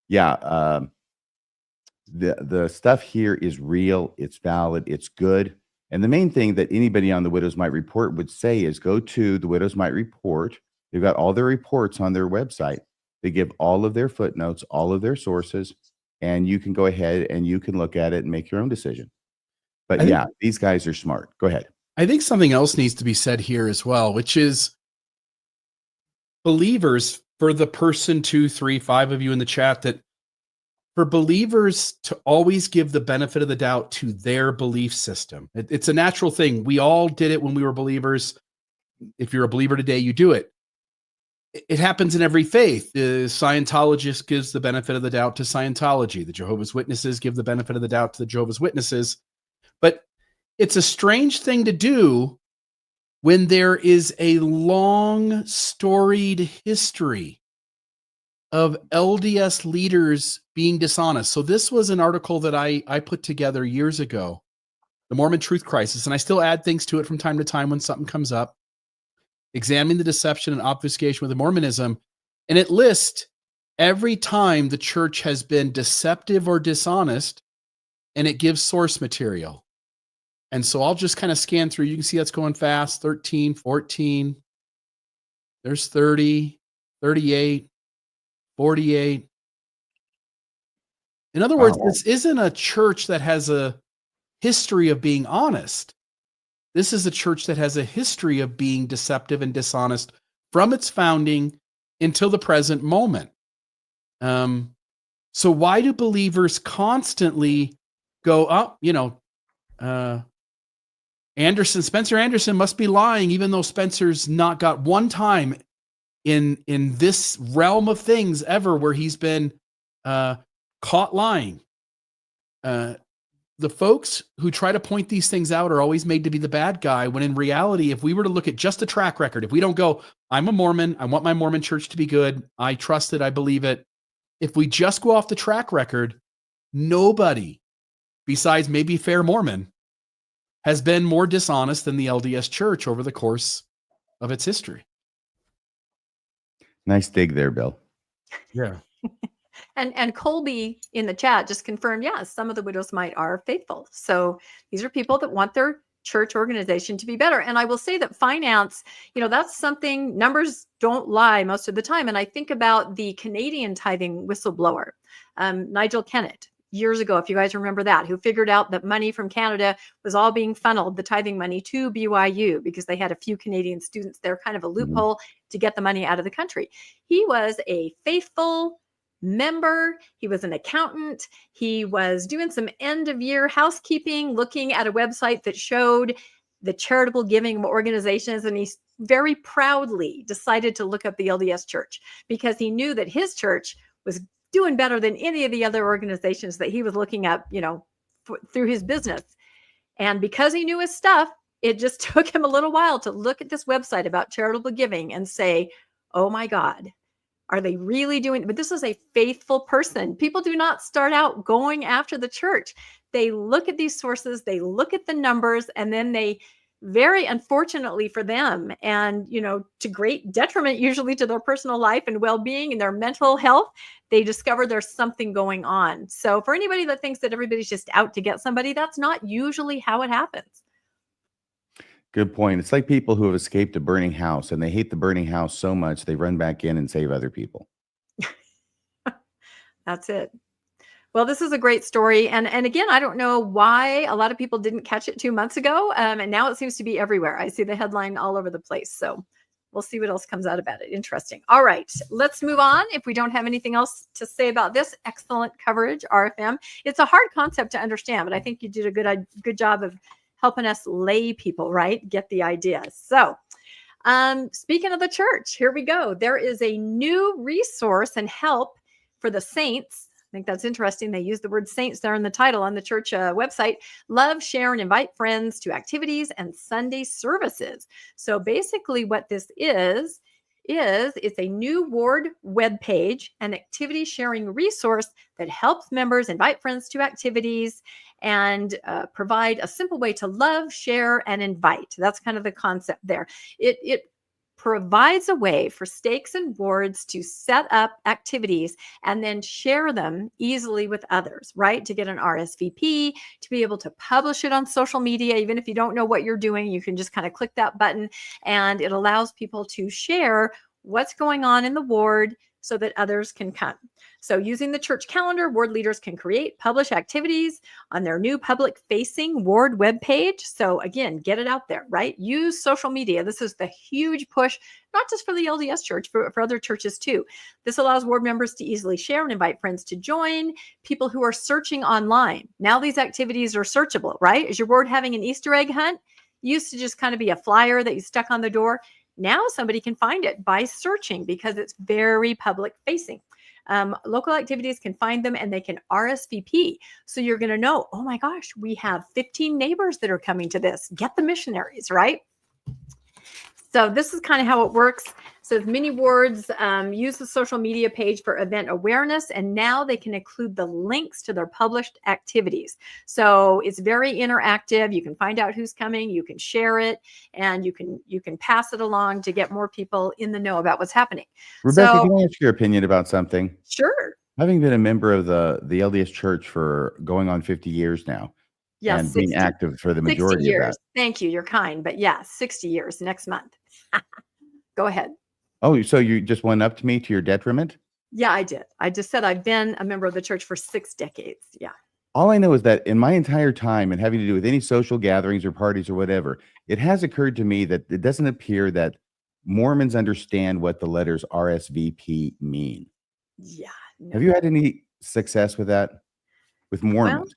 Yeah. The stuff here is real. It's valid. It's good. And the main thing that anybody on the widow's mite report would say is go to the widow's mite report. They've got all their reports on their website. They give all of their footnotes, all of their sources, and you can go ahead and you can look at it and make your own decision. But these guys are smart. Go ahead. I think something else needs to be said here as well, which is believers, for the person 2, 3, 5 of you in the chat, that for believers to always give the benefit of the doubt to their belief system. It's a natural thing. We all did it when we were believers. If you're a believer today, you do it. It happens in every faith. The Scientologist gives the benefit of the doubt to Scientology. The Jehovah's Witnesses give the benefit of the doubt to the Jehovah's Witnesses. But it's a strange thing to do when there is a long, storied history of LDS leaders being dishonest. So this was an article that I put together years ago, The Mormon Truth Crisis, and I still add things to it from time to time when something comes up, examining the deception and obfuscation within Mormonism. And it lists every time the church has been deceptive or dishonest, and it gives source material. And so I'll just kind of scan through. You can see that's going fast. 13, 14. There's 30, 38, 48. In other words, Wow. this isn't a church that has a history of being honest. This is a church that has a history of being deceptive and dishonest from its founding until the present moment. So why do believers constantly go up, Spencer Anderson must be lying, even though Spencer's not got one time in this realm of things ever where he's been caught lying. The folks who try to point these things out are always made to be the bad guy, when in reality, if we were to look at just the track record, if we don't go, I'm a Mormon, I want my Mormon church to be good, I trust it, I believe it. If we just go off the track record, nobody besides maybe Fair Mormon has been more dishonest than the LDS Church over the course of its history. Nice dig there, Bill. Yeah. And Colby in the chat just confirmed, yes, some of the Widows' Might are faithful. So these are people that want their church organization to be better. And I will say that finance, that's something, numbers don't lie most of the time. And I think about the Canadian tithing whistleblower, Nigel Kennett, years ago, if you guys remember that, who figured out that money from Canada was all being funneled, the tithing money, to BYU because they had a few Canadian students there, kind of a loophole to get the money out of the country. He was a faithful member. He was an accountant. He was doing some end of year housekeeping, looking at a website that showed the charitable giving organizations. And he very proudly decided to look up the LDS Church because he knew that his church was doing better than any of the other organizations that he was looking up, through his business. And because he knew his stuff, it just took him a little while to look at this website about charitable giving and say, oh my God, are they really doing? But this is a faithful person. People do not start out going after the church. They look at these sources, they look at the numbers, and then they, very unfortunately for them, and to great detriment usually to their personal life and well-being and their mental health, they discover there's something going on. So for anybody that thinks that everybody's just out to get somebody, that's not usually how it happens. Good point. It's like people who have escaped a burning house and they hate the burning house so much they run back in and save other people. That's it. Well, this is a great story. And again, I don't know why a lot of people didn't catch it 2 months ago. And now it seems to be everywhere. I see the headline all over the place. So we'll see what else comes out about it. Interesting. All right, let's move on. If we don't have anything else to say about this, excellent coverage, RFM. It's a hard concept to understand, but I think you did a good job of helping us lay people, right, get the idea. So speaking of the church, here we go. There is a new resource and help for the saints. I think that's interesting. They use the word saints there in the title on the church website. Love, share, and invite friends to activities and Sunday services. So basically what this is it's a new ward webpage, an activity sharing resource that helps members invite friends to activities and provide a simple way to love, share, and invite. That's kind of the concept there. It provides a way for stakes and boards to set up activities and then share them easily with others, right? To get an RSVP, to be able to publish it on social media. Even if you don't know what you're doing, you can just kind of click that button and it allows people to share what's going on in the ward so that others can come. So using the church calendar, ward leaders can create, publish activities on their new public-facing ward webpage. So again, get it out there, right? Use social media. This is the huge push, not just for the LDS Church, for other churches too. This allows ward members to easily share and invite friends to join, people who are searching online. Now these activities are searchable, right? Is your ward having an Easter egg hunt? Used to just kind of be a flyer that you stuck on the door. Now somebody can find it by searching because it's very public facing. Local activities can find them and they can RSVP. So you're going to know, oh my gosh, we have 15 neighbors that are coming to this. Get the missionaries, right? So this is kind of how it works. So many wards use the social media page for event awareness, and now they can include the links to their published activities. So it's very interactive. You can find out who's coming, you can share it, and you can pass it along to get more people in the know about what's happening. Rebecca, can I ask your opinion about something? Sure. Having been a member of the LDS Church for going on 50 years now, yes, and being active for the majority 60 years. of that. Thank you. You're kind, but yeah, 60 years next month. Go ahead. Oh, so you just went up to me to your detriment? Yeah, I did. I just said I've been a member of the church for 6 decades. Yeah. All I know is that in my entire time and having to do with any social gatherings or parties or whatever, it has occurred to me that it doesn't appear that Mormons understand what the letters RSVP mean. Yeah. Have No. you had any success with that? With Well, Mormons?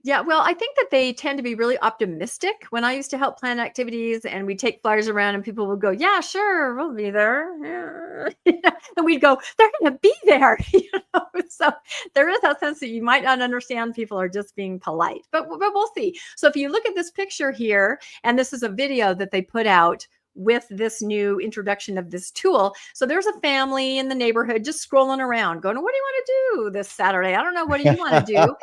yeah, well, I think that they tend to be really optimistic. When I used to help plan activities and we'd take flyers around and people would go, yeah, sure, we'll be there. Yeah. And we'd go, they're going to be there. So there is that sense that you might not understand. People are just being polite, but we'll see. So if you look at this picture here, and this is a video that they put out with this new introduction of this tool. So there's a family in the neighborhood just scrolling around going, what do you want to do this Saturday? I don't know. What do you want to do?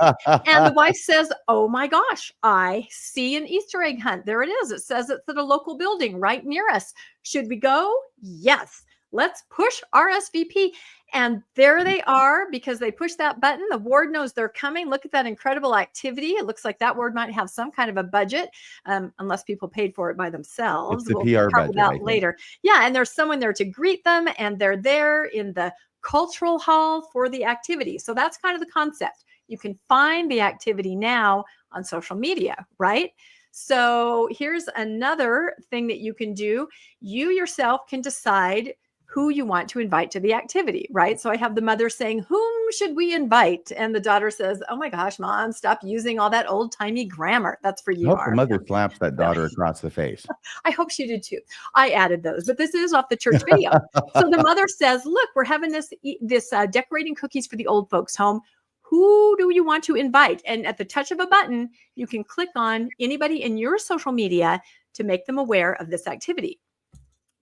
And the wife says, oh my gosh, I see an Easter egg hunt. There it is. It says it's at a local building right near us. Should we go? Yes. Let's push RSVP. And there they are, because they push that button. The ward knows they're coming. Look at that incredible activity. It looks like that ward might have some kind of a budget, unless people paid for it by themselves. It's the We'll PR talk budget, I about think. later. Yeah. And there's someone there to greet them, and they're there in the cultural hall for the activity. So that's kind of the concept. You can find the activity now on social media, right? So here's another thing that you can do. You yourself can decide who you want to invite to the activity, right? So I have the mother saying, whom should we invite? And the daughter says, oh my gosh, Mom, stop using all that old timey grammar. That's for I you, hope the Arm. mother slaps that daughter across the face. I hope she did too. I added those, but this is off the church video. So the mother says, look, we're having this decorating cookies for the old folks home. Who do you want to invite? And at the touch of a button, you can click on anybody in your social media to make them aware of this activity.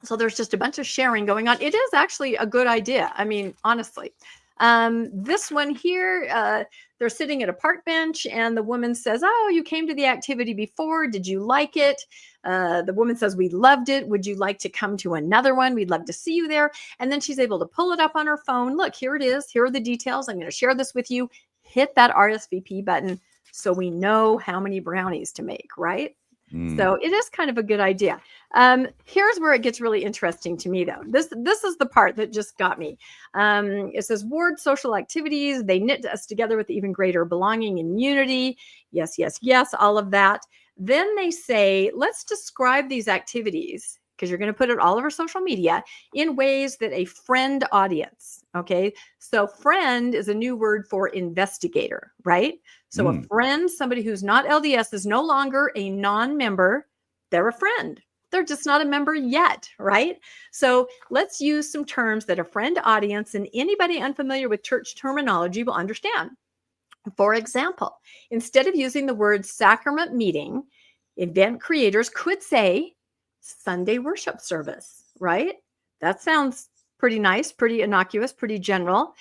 So there's just a bunch of sharing going on. It is actually a good idea. I mean, honestly. This one here, they're sitting at a park bench, and the woman says, oh, you came to the activity before. Did you like it? The woman says, we loved it. Would you like to come to another one? We'd love to see you there. And then she's able to pull it up on her phone. Look, here it is. Here are the details. I'm going to share this with you. Hit that RSVP button so we know how many brownies to make, right? So it is kind of a good idea. Here's where it gets really interesting to me, though. This is the part that just got me. It says ward social activities. They knit us together with even greater belonging and unity. Yes, yes, yes, all of that. Then they say, let's describe these activities, because you're going to put it all over social media, in ways that a friend audience. Okay. So friend is a new word for investigator, right? So a friend, somebody who's not LDS, is no longer a non-member. They're a friend. They're just not a member yet, right? So let's use some terms that a friend audience and anybody unfamiliar with church terminology will understand. For example, instead of using the word sacrament meeting, event creators could say Sunday worship service, right? That sounds pretty nice, pretty innocuous, pretty general.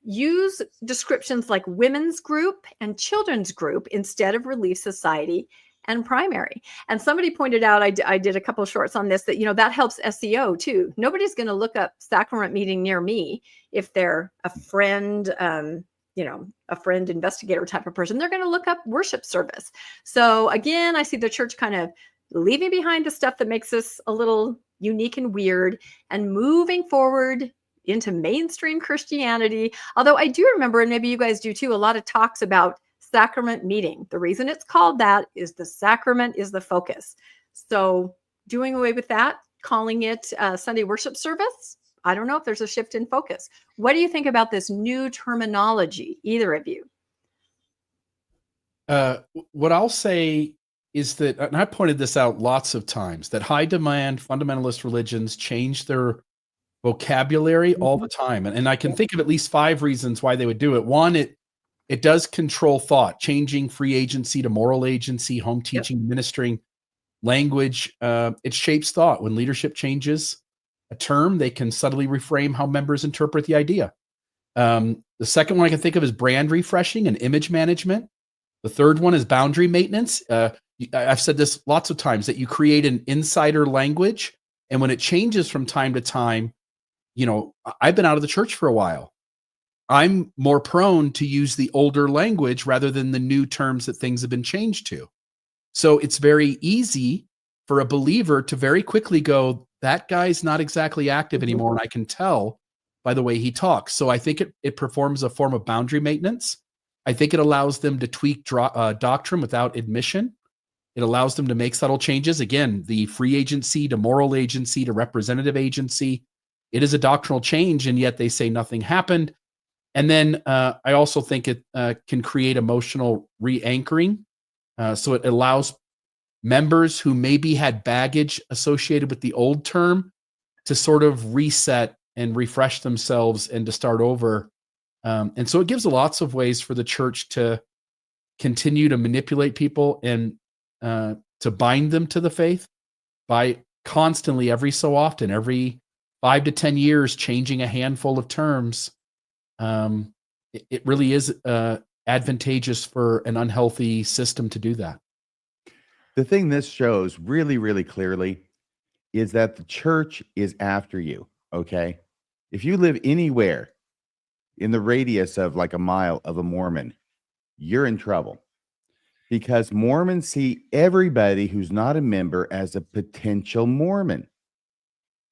Use descriptions like women's group and children's group instead of Relief Society and primary. And somebody pointed out, I did a couple of shorts on this, that, that helps SEO too. Nobody's going to look up sacrament meeting near me if they're a friend, a friend investigator type of person. They're going to look up worship service. So again, I see the church kind of leaving behind the stuff that makes us a little unique and weird and moving forward into mainstream Christianity. Although I do remember, and maybe you guys do too, a lot of talks about sacrament meeting. The reason it's called that is the sacrament is the focus. So doing away with that, calling it Sunday worship service, I don't know if there's a shift in focus. What do you think about this new terminology, either of you? What I'll say is that, and I pointed this out lots of times, that high demand fundamentalist religions change their vocabulary all the time. And I can think of at least 5 reasons why they would do it. One, it does control thought, changing free agency to moral agency, home teaching, ministering, language. It shapes thought. When leadership changes a term, they can subtly reframe how members interpret the idea. The second one I can think of is brand refreshing and image management. The third one is boundary maintenance. I've said this lots of times, that you create an insider language, and when it changes from time to time, I've been out of the church for a while. I'm more prone to use the older language rather than the new terms that things have been changed to. So it's very easy for a believer to very quickly go, that guy's not exactly active anymore. And I can tell by the way he talks. So I think it performs a form of boundary maintenance. I think it allows them to tweak doctrine without admission. It allows them to make subtle changes. Again, the free agency to moral agency to representative agency. It is a doctrinal change, and yet they say nothing happened. And then I also think it can create emotional re-anchoring. So it allows members who maybe had baggage associated with the old term to sort of reset and refresh themselves and to start over. And so it gives lots of ways for the church to continue to manipulate people and to bind them to the faith by constantly, every so often, every 5 to 10 years, changing a handful of terms. It really is advantageous for an unhealthy system to do that. The thing this shows really, really clearly is that the church is after you, okay? If you live anywhere in the radius of like a mile of a Mormon, you're in trouble, because Mormons see everybody who's not a member as a potential Mormon.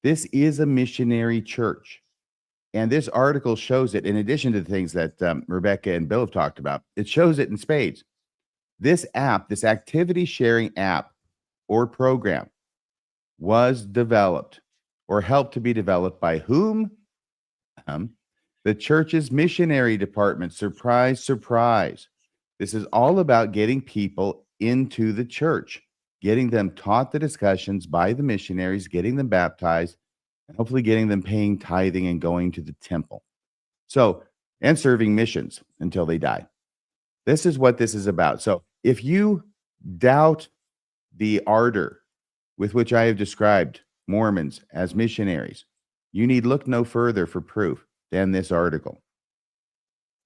This is a missionary church. And this article shows it, in addition to the things that Rebecca and Bill have talked about. It shows it in spades. This app, this activity sharing app or program, was developed or helped to be developed by whom? The church's missionary department. Surprise, surprise. This is all about getting people into the church, getting them taught the discussions by the missionaries, getting them baptized, and hopefully getting them paying tithing and going to the temple. So, and serving missions until they die. This is what this is about. So if you doubt the ardor with which I have described Mormons as missionaries, you need look no further for proof than this article.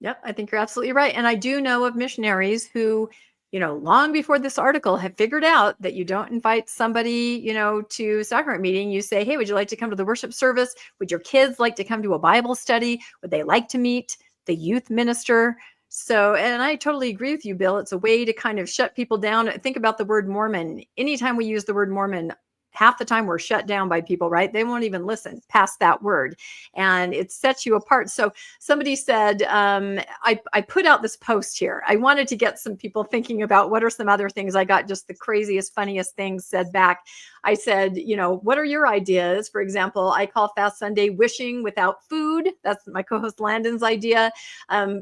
Yep, I think you're absolutely right. And I do know of missionaries who, long before this article have figured out that you don't invite somebody, to sacrament meeting. You say, hey, would you like to come to the worship service? Would your kids like to come to a Bible study? Would they like to meet the youth minister? So, and I totally agree with you, Bill. It's a way to kind of shut people down. Think about the word Mormon. Anytime we use the word Mormon, half the time we're shut down by people, right? They won't even listen past that word, and it sets you apart. So somebody said, I put out this post here. I wanted to get some people thinking about what are some other things. I got just the craziest, funniest things said back. I said, what are your ideas? For example, I call Fast Sunday wishing without food. That's my co-host Landon's idea.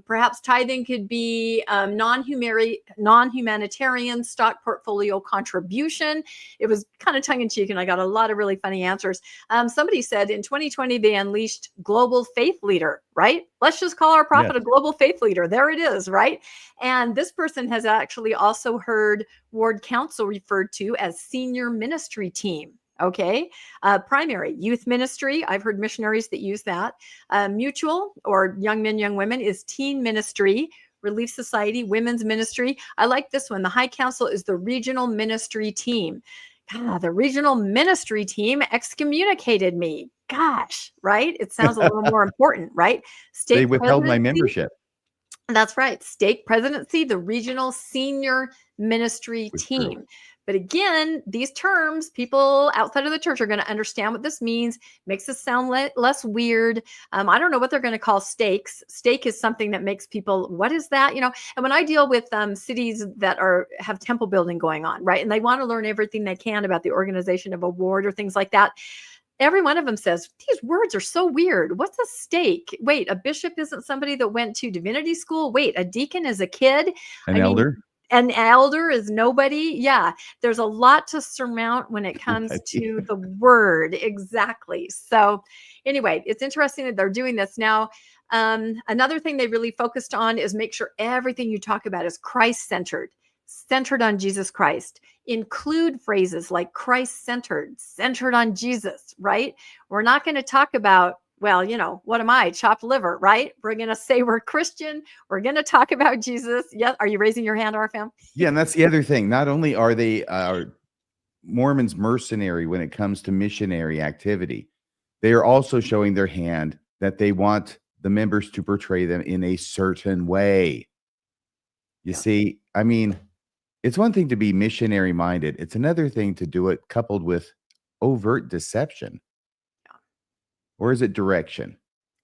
Perhaps tithing could be non-humanitarian stock portfolio contribution. It was kind of tongue-in-cheek, and I got a lot of really funny answers. Somebody said in 2020, they unleashed global faith leader, right? Let's just call our prophet a global faith leader. There it is, right? And this person has actually also heard Ward Council referred to as senior ministry team. Okay. Primary youth ministry. I've heard missionaries that use that. Mutual, or young men, young women, is teen ministry. Relief Society, women's ministry. I like this one. The High Council is the regional ministry team. The regional ministry team excommunicated me. Gosh, right? It sounds a little more important, right? State they withheld my presidency. membership. That's right. Stake presidency, the regional senior ministry team. But again, these terms, people outside of the church are going to understand what this means. Makes it sound less weird. I don't know what they're going to call stakes. Stake is something that makes people, what is that? And when I deal with cities that have temple building going on, right? And they want to learn everything they can about the organization of a ward or things like that. Every one of them says, these words are so weird. What's a stake? Wait, a bishop isn't somebody that went to divinity school? Wait, a deacon is a kid? An elder? An elder is nobody. Yeah, there's a lot to surmount when it comes to the word. Exactly. So anyway, it's interesting that they're doing this now. Another thing they really focused on is make sure everything you talk about is Christ-centered. Centered on Jesus Christ. Include phrases like Christ-centered, centered on Jesus, right? We're not going to talk about, well, what am I? Chopped liver, right? We're going to say we're Christian. We're going to talk about Jesus. Yeah. Are you raising your hand, RFM? Yeah. And that's the other thing. Not only are they Mormons mercenary when it comes to missionary activity, they are also showing their hand that they want the members to portray them in a certain way. You see, I mean, it's one thing to be missionary minded. It's another thing to do it coupled with overt deception. Or is it direction?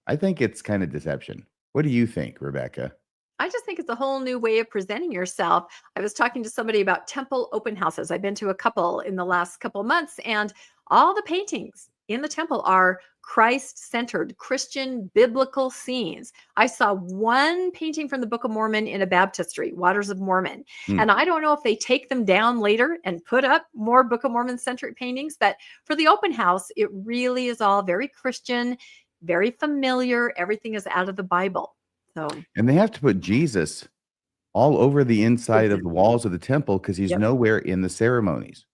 I think it's kind of deception. What do you think, Rebecca? I just think it's a whole new way of presenting yourself. I was talking to somebody about temple open houses. I've been to a couple in the last couple months, and all the paintings in the temple are Christ-centered, Christian, biblical scenes. I saw one painting from the Book of Mormon in a baptistry, Waters of Mormon. And I don't know if they take them down later and put up more Book of Mormon-centric paintings, but for the open house, it really is all very Christian, very familiar. Everything is out of the Bible. So, And they have to put Jesus all over the inside of the walls of the temple because he's Yep. nowhere in the ceremonies.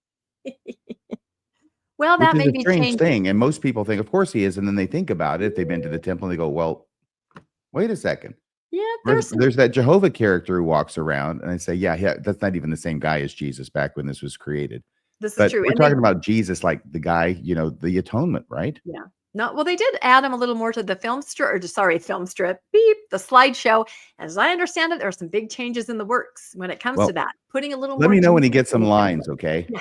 well, Which that is may a be strange changing. thing. And most people think, of course he is. And then they think about it. If they've been to the temple and they go, well, wait a second. Yeah, There's that Jehovah character who walks around and I say, yeah, that's not even the same guy as Jesus back when this was created. this is But true. we're And talking about Jesus, like the guy, the atonement, right? yeah. No, well, they did add him a little more to the film strip, beep, the slideshow. As I understand it, there are some big changes in the works when it comes Well, to that. Putting a little let more me know when he Jesus gets some in the lines, okay? Yeah.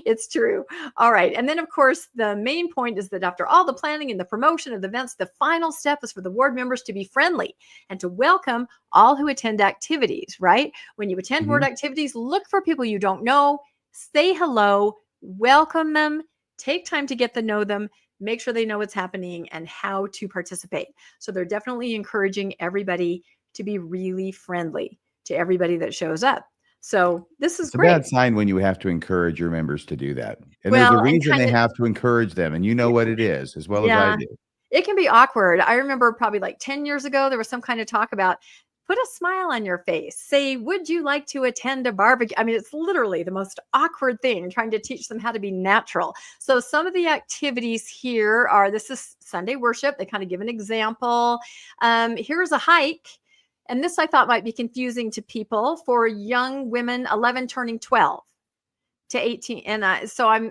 It's true. All right. And then, of course, the main point is that after all the planning and the promotion of the events, the final step is for the ward members to be friendly and to welcome all who attend activities, right? When you attend ward activities, look for people you don't know, say hello, welcome them, take time to get to know them, make sure they know what's happening and how to participate. So they're definitely encouraging everybody to be really friendly to everybody that shows up. So this is It's a great. bad sign when you have to encourage your members to do that. And there's a Well, and reason they kinda have to encourage them. And you know what it is as well as I yeah, do. it can be awkward. I remember probably like 10 years ago, there was some kind of talk about put a smile on your face. Say, would you like to attend a barbecue? I mean, it's literally the most awkward thing, trying to teach them how to be natural. So some of the activities here are, this is Sunday worship. They kind of give an example. Here's a hike. And this I thought might be confusing to people for young women, 11 turning 12 to 18. And so I'm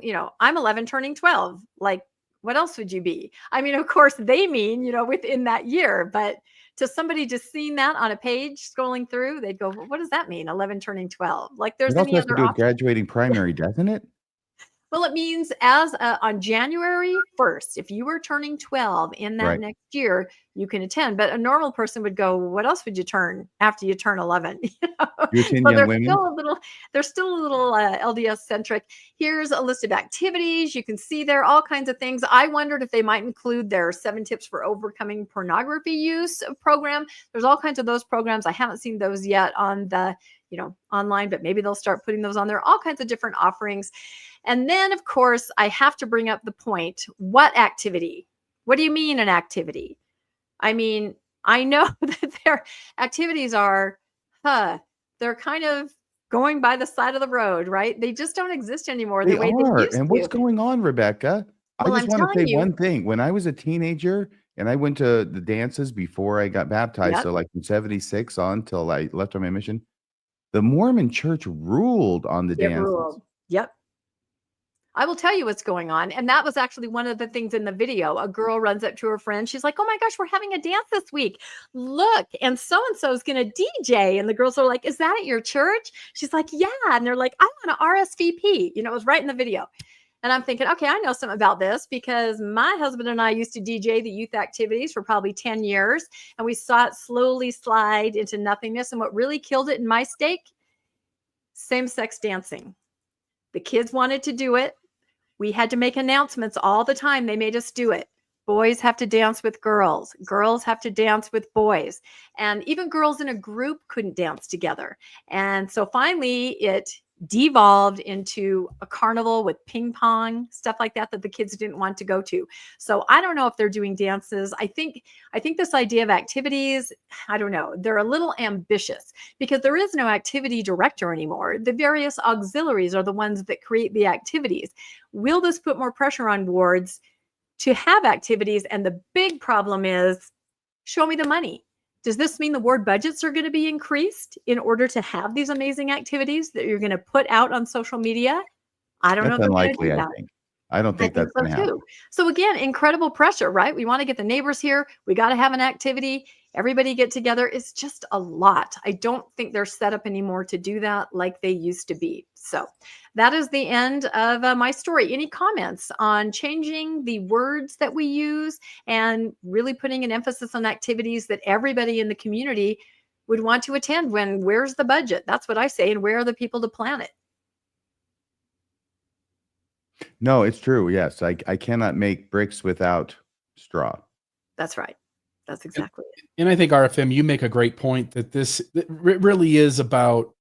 11 turning 12. Like, what else would you be? I mean, of course they mean, within that year, but to somebody just seeing that on a page scrolling through, they'd go, well, what does that mean? 11 turning 12. Like there's It also any has to other do with option. graduating primary, doesn't it? Well, it means as on January 1st, if you were turning 12 in that Right. next year, you can attend. But a normal person would go, what else would you turn after you turn 11? You attend So young women? they're still a little LDS centric. Here's a list of activities. You can see there all kinds of things. I wondered if they might include their 7 tips for overcoming pornography use program. There's all kinds of those programs. I haven't seen those yet on the online, but maybe they'll start putting those on there. All kinds of different offerings. And then, of course, I have to bring up the point. What activity? What do you mean an activity? I mean, I know that their activities are, they're kind of going by the side of the road, right? They just don't exist anymore They the way they are. used And to. what's going on, Rebecca? Well, I just I'm want to telling say you. one thing. When I was a teenager and I went to the dances before I got baptized, Yep. so like from 76 on till I left on my mission, the Mormon church ruled on the It dances. ruled. Yep. I will tell you what's going on. And that was actually one of the things in the video. A girl runs up to her friend. She's like, oh my gosh, we're having a dance this week. Look, and so is going to DJ. And the girls are like, is that at your church? She's like, yeah. And they're like, I want to RSVP. It was right in the video. And I'm thinking, okay, I know something about this because my husband and I used to DJ the youth activities for probably 10 years. And we saw it slowly slide into nothingness. And what really killed it in my stake? Same-sex dancing. The kids wanted to do it. We had to make announcements all the time. They made us do it. Boys have to dance with girls. Girls have to dance with boys. And even girls in a group couldn't dance together. And so finally it devolved into a carnival with ping pong, stuff like that the kids didn't want to go to. So I don't know if they're doing dances. I think this idea of activities, I don't know, they're a little ambitious because there is no activity director anymore. The various auxiliaries are the ones that create the activities. Will this put more pressure on wards to have activities? And the big problem is, show me the money. Does this mean the ward budgets are going to be increased in order to have these amazing activities that you're going to put out on social media? I don't know if That's they're going to unlikely, do I that. think. I don't think that's so going to happen. too. So again, incredible pressure, right? We want to get the neighbors here. We got to have an activity. everybody get together. It's just a lot. I don't think they're set up anymore to do that like they used to be. So that is the end of my story. Any comments on changing the words that we use and really putting an emphasis on activities that everybody in the community would want to attend? When where's the budget? That's what I say. And where are the people to plan it? No, it's true. Yes. I cannot make bricks without straw. That's right. That's exactly it. And I think, RFM, you make a great point that this really is about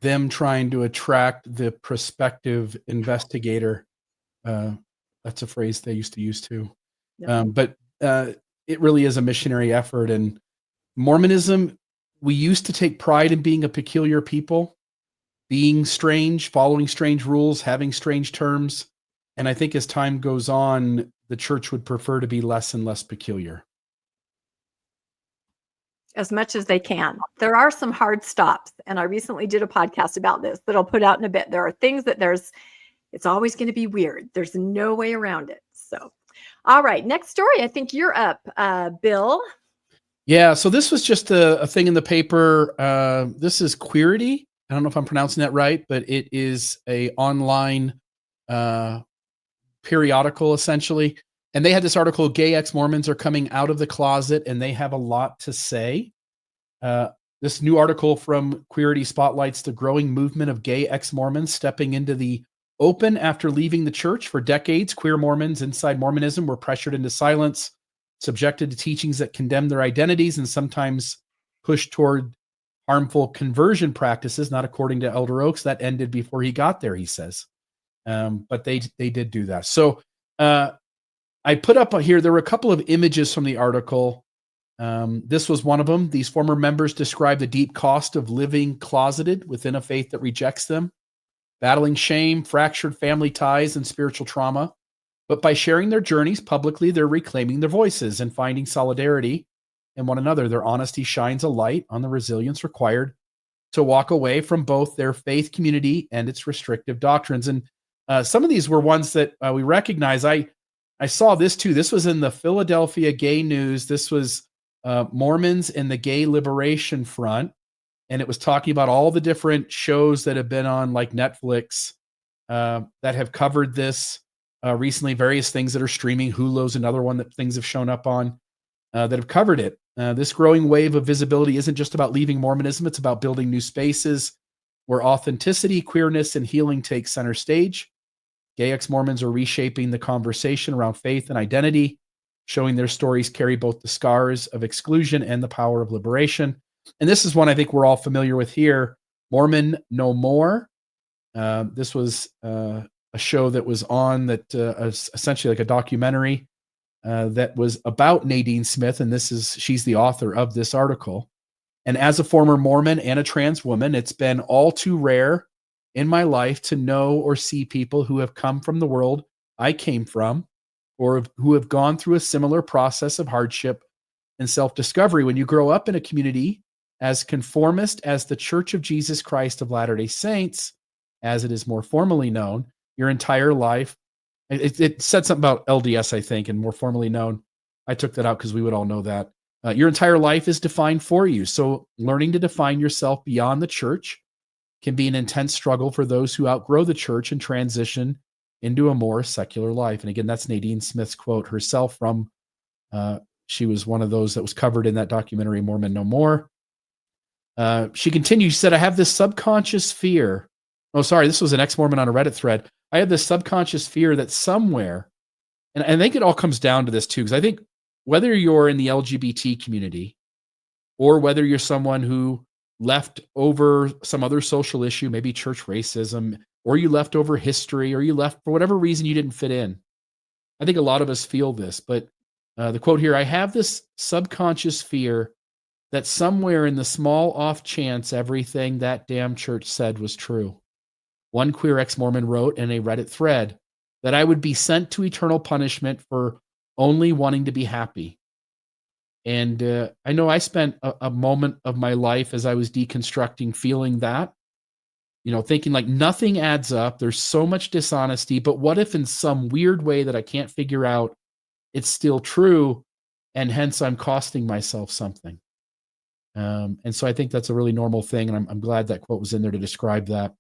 them trying to attract the prospective investigator. That's a phrase they used to use too. Yep. But it really is a missionary effort. And Mormonism, we used to take pride in being a peculiar people, being strange, following strange rules, having strange terms. And I think as time goes on, the church would prefer to be less and less peculiar. As much as they can. There are some hard stops. And I recently did a podcast about this that I'll put out in a bit. There are things that it's always going to be weird. There's no way around it. So, all right, next story. I think you're up, Bill. Yeah, so this was just a thing in the paper. This is Queerity. I don't know if I'm pronouncing that right, but it is a online periodical, essentially. And they had this article, Gay Ex-Mormons Are Coming Out of the Closet, and they have a lot to say. This new article from Queerity spotlights the growing movement of gay ex-Mormons stepping into the open after leaving the church. For decades, queer Mormons inside Mormonism were pressured into silence, subjected to teachings that condemned their identities, and sometimes pushed toward harmful conversion practices, not according to Elder Oaks. That ended before he got there, he says. But they did do that. So I put up here, there were a couple of images from the article. This was one of them. These former members describe the deep cost of living closeted within a faith that rejects them, battling shame, fractured family ties, and spiritual trauma. But by sharing their journeys publicly, they're reclaiming their voices and finding solidarity in one another. Their honesty shines a light on the resilience required to walk away from both their faith community and its restrictive doctrines. And some of these were ones that we recognize. I saw this too. This was in the Philadelphia Gay News. This was Mormons and the Gay Liberation Front. And it was talking about all the different shows that have been on, like Netflix, that have covered this recently, various things that are streaming. Hulu's another one that things have shown up on that have covered it. This growing wave of visibility isn't just about leaving Mormonism. It's about building new spaces where authenticity, queerness, and healing take center stage. Gay ex-Mormons are reshaping the conversation around faith and identity, showing their stories carry both the scars of exclusion and the power of liberation. And this is one I think we're all familiar with here, Mormon No More. This was a show that was on that essentially like a documentary that was about Nadine Smith, and she's the author of this article. And as a former Mormon and a trans woman, it's been all too rare in my life to know or see people who have come from the world I came from, or who have gone through a similar process of hardship and self-discovery. When you grow up in a community as conformist as the Church of Jesus Christ of Latter-day Saints, as it is more formally known, your entire life, it said something about LDS, I think, and more formally known. I took that out because we would all know that. Your entire life is defined for you. So learning to define yourself beyond the church can be an intense struggle for those who outgrow the church and transition into a more secular life. And again, that's Nadine Smith's quote herself from, she was one of those that was covered in that documentary, Mormon No More. She continued, she said, I have this subconscious fear. Oh, sorry, this was an ex-Mormon on a Reddit thread. I have this subconscious fear that somewhere, and I think it all comes down to this too, because I think whether you're in the LGBT community or whether you're someone who left over some other social issue, maybe church racism, or you left over history, or you left for whatever reason you didn't fit in. I think a lot of us feel this, but the quote here, I have this subconscious fear that somewhere in the small off chance everything that damn church said was true. One queer ex-Mormon wrote in a Reddit thread that I would be sent to eternal punishment for only wanting to be happy. And I know I spent a moment of my life as I was deconstructing feeling that, thinking like nothing adds up. There's so much dishonesty, but what if in some weird way that I can't figure out, it's still true, and hence I'm costing myself something. And so I think that's a really normal thing. And I'm glad that quote was in there to describe that.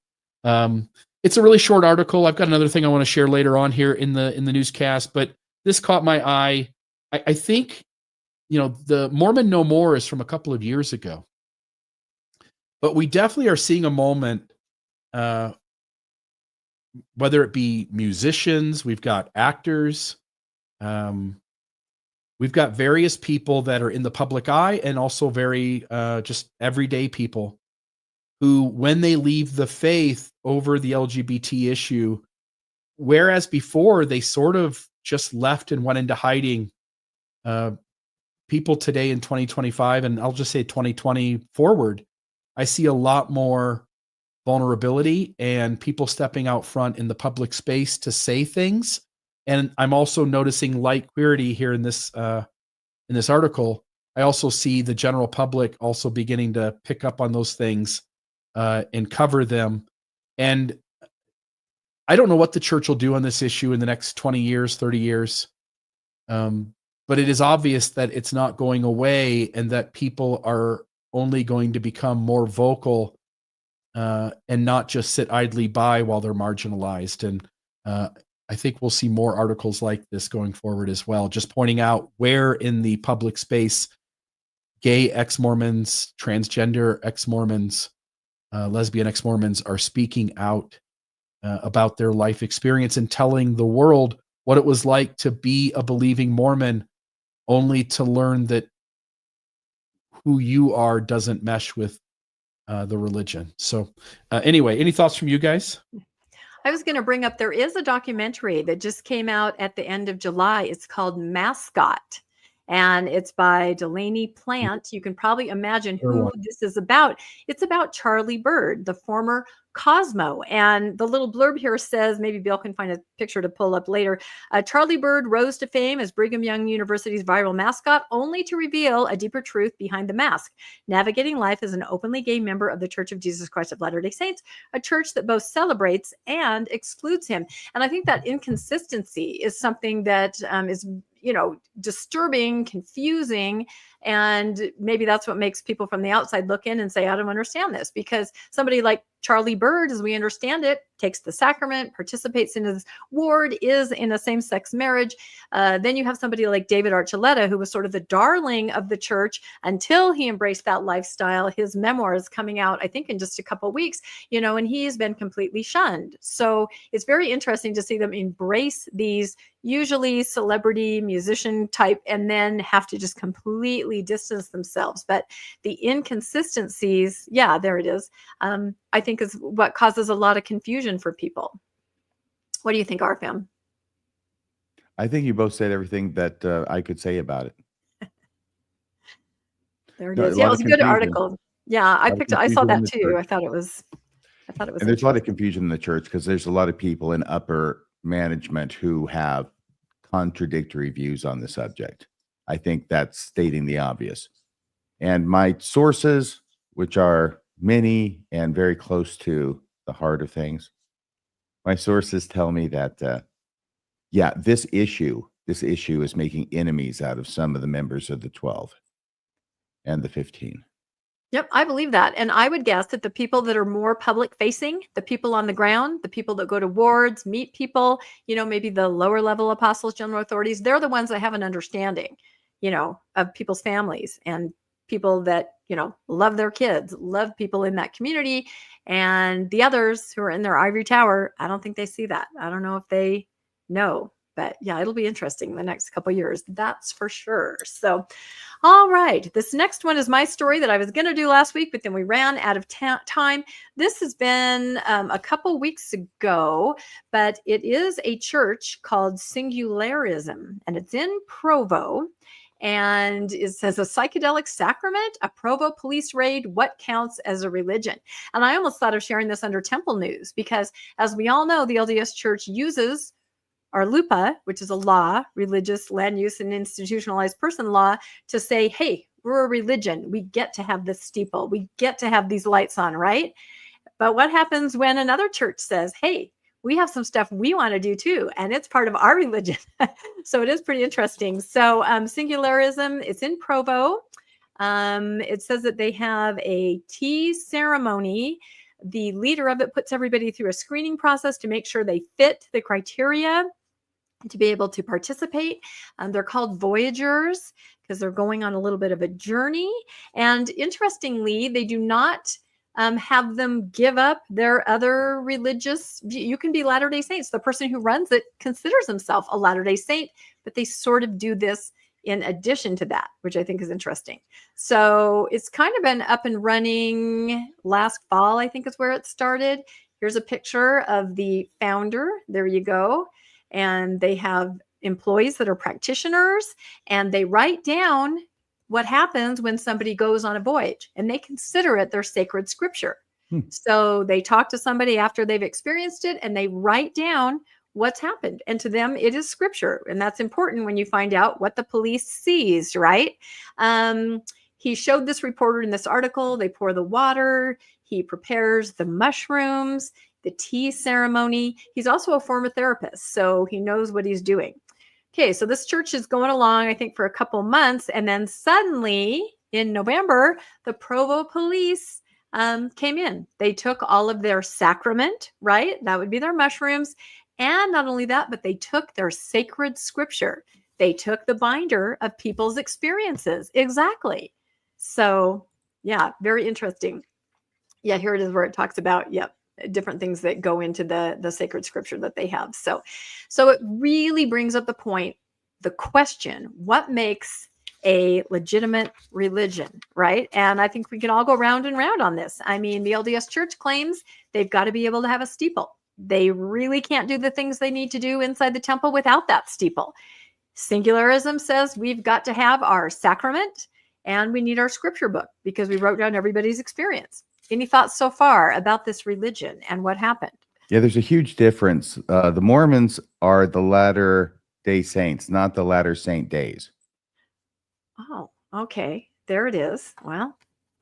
It's a really short article. I've got another thing I want to share later on here in the newscast, but this caught my eye. I think, the Mormon No More is from a couple of years ago, but we definitely are seeing a moment, whether it be musicians, we've got actors, we've got various people that are in the public eye, and also very just everyday people who, when they leave the faith over the LGBT issue, whereas before they sort of just left and went into hiding, people today in 2025, and I'll just say 2020 forward, I see a lot more vulnerability and people stepping out front in the public space to say things. And I'm also noticing light queerty here in this article. I also see the general public also beginning to pick up on those things and cover them. And I don't know what the church will do on this issue in the next 20 years, 30 years. But it is obvious that it's not going away, and that people are only going to become more vocal and not just sit idly by while they're marginalized. And I think we'll see more articles like this going forward as well, just pointing out where in the public space gay ex-Mormons, transgender ex-Mormons, lesbian ex-Mormons are speaking out about their life experience and telling the world what it was like to be a believing Mormon, only to learn that who you are doesn't mesh with the religion. So anyway, any thoughts from you guys? I was going to bring up, there is a documentary that just came out at the end of July. It's called Mascot, and it's by Delaney Plant. You can probably imagine who this is about. It's about Charlie Bird, the former Cosmo. And the little blurb here says, maybe Bill can find a picture to pull up later. Charlie Bird rose to fame as Brigham Young University's viral mascot, only to reveal a deeper truth behind the mask. Navigating life as an openly gay member of the Church of Jesus Christ of Latter-day Saints, a church that both celebrates and excludes him. And I think that inconsistency is something that is disturbing, confusing. And maybe that's what makes people from the outside look in and say, I don't understand this, because somebody like Charlie Bird, as we understand it, takes the sacrament, participates in his ward, is in a same-sex marriage. Then you have somebody like David Archuleta, who was sort of the darling of the church until he embraced that lifestyle. His memoir is coming out, I think, in just a couple of weeks, and he's been completely shunned. So it's very interesting to see them embrace these usually celebrity musician type, and then have to just completely distance themselves. But the inconsistencies, yeah, there it is, I think is what causes a lot of confusion for people. What do you think, RFM? I think you both said everything that I could say about it. There it is. Yeah, it was a good article. Yeah, I saw that too. I thought it was. And there's a lot of confusion in the church because there's a lot of people in upper management who have contradictory views on the subject. I think that's stating the obvious. And my sources, which are many and very close to the heart of things, my sources tell me that, this issue is making enemies out of some of the members of the 12 and the 15. Yep, I believe that. And I would guess that the people that are more public facing, the people on the ground, the people that go to wards, meet people, maybe the lower level apostles, general authorities, they're the ones that have an understanding, of people's families and people that, love their kids, love people in that community. And the others who are in their ivory tower, I don't think they see that. I don't know if they know. But yeah, it'll be interesting the next couple of years. That's for sure. So, all right. This next one is my story that I was going to do last week, but then we ran out of time. This has been a couple weeks ago, but it is a church called Singularism, and it's in Provo. And it says, a psychedelic sacrament, a Provo police raid, what counts as a religion? And I almost thought of sharing this under Temple News, because as we all know, the LDS Church uses our LUPA, which is a law, religious land use and institutionalized person law, to say, hey, we're a religion. We get to have this steeple. We get to have these lights on, right? But what happens when another church says, hey, we have some stuff we want to do too, and it's part of our religion? So it is pretty interesting. So Singularism, it's in Provo. It says that they have a tea ceremony. The leader of it puts everybody through a screening process to make sure they fit the criteria to be able to participate. They're called voyagers because they're going on a little bit of a journey. And interestingly, they do not have them give up their other religious. You can be Latter-day Saints. The person who runs it considers himself a Latter-day Saint, but they sort of do this in addition to that, which I think is interesting. So it's kind of been up and running last fall, I think is where it started. Here's a picture of the founder. There you go. And they have employees that are practitioners, and they write down what happens when somebody goes on a voyage, and they consider it their sacred scripture. So they talk to somebody after they've experienced it, and they write down what's happened. And to them, it is scripture. And that's important when you find out what the police seized, right? He showed this reporter in this article. They pour the water. He prepares the mushrooms, the tea ceremony. He's also a former therapist, so he knows what he's doing. Okay, so this church is going along, I think, for a couple months. And then suddenly in November, the Provo police came in. They took all of their sacrament, right? That would be their mushrooms. And not only that, but they took their sacred scripture. They took the binder of people's experiences. Exactly. So, yeah, very interesting. Yeah, here it is where it talks about, different things that go into the sacred scripture that they have. So it really brings up the point, the question, what makes a legitimate religion, right? And I think we can all go round and round on this. I mean, the LDS Church claims they've got to be able to have a steeple. They really can't do the things they need to do inside the temple without that steeple. Singularism says we've got to have our sacrament and we need our scripture book because we wrote down everybody's experience. Any thoughts so far about this religion and what happened? Yeah, there's a huge difference. The Mormons are the Latter-day Saints, not the Latter Saint Days. Oh, okay. There it is. Well,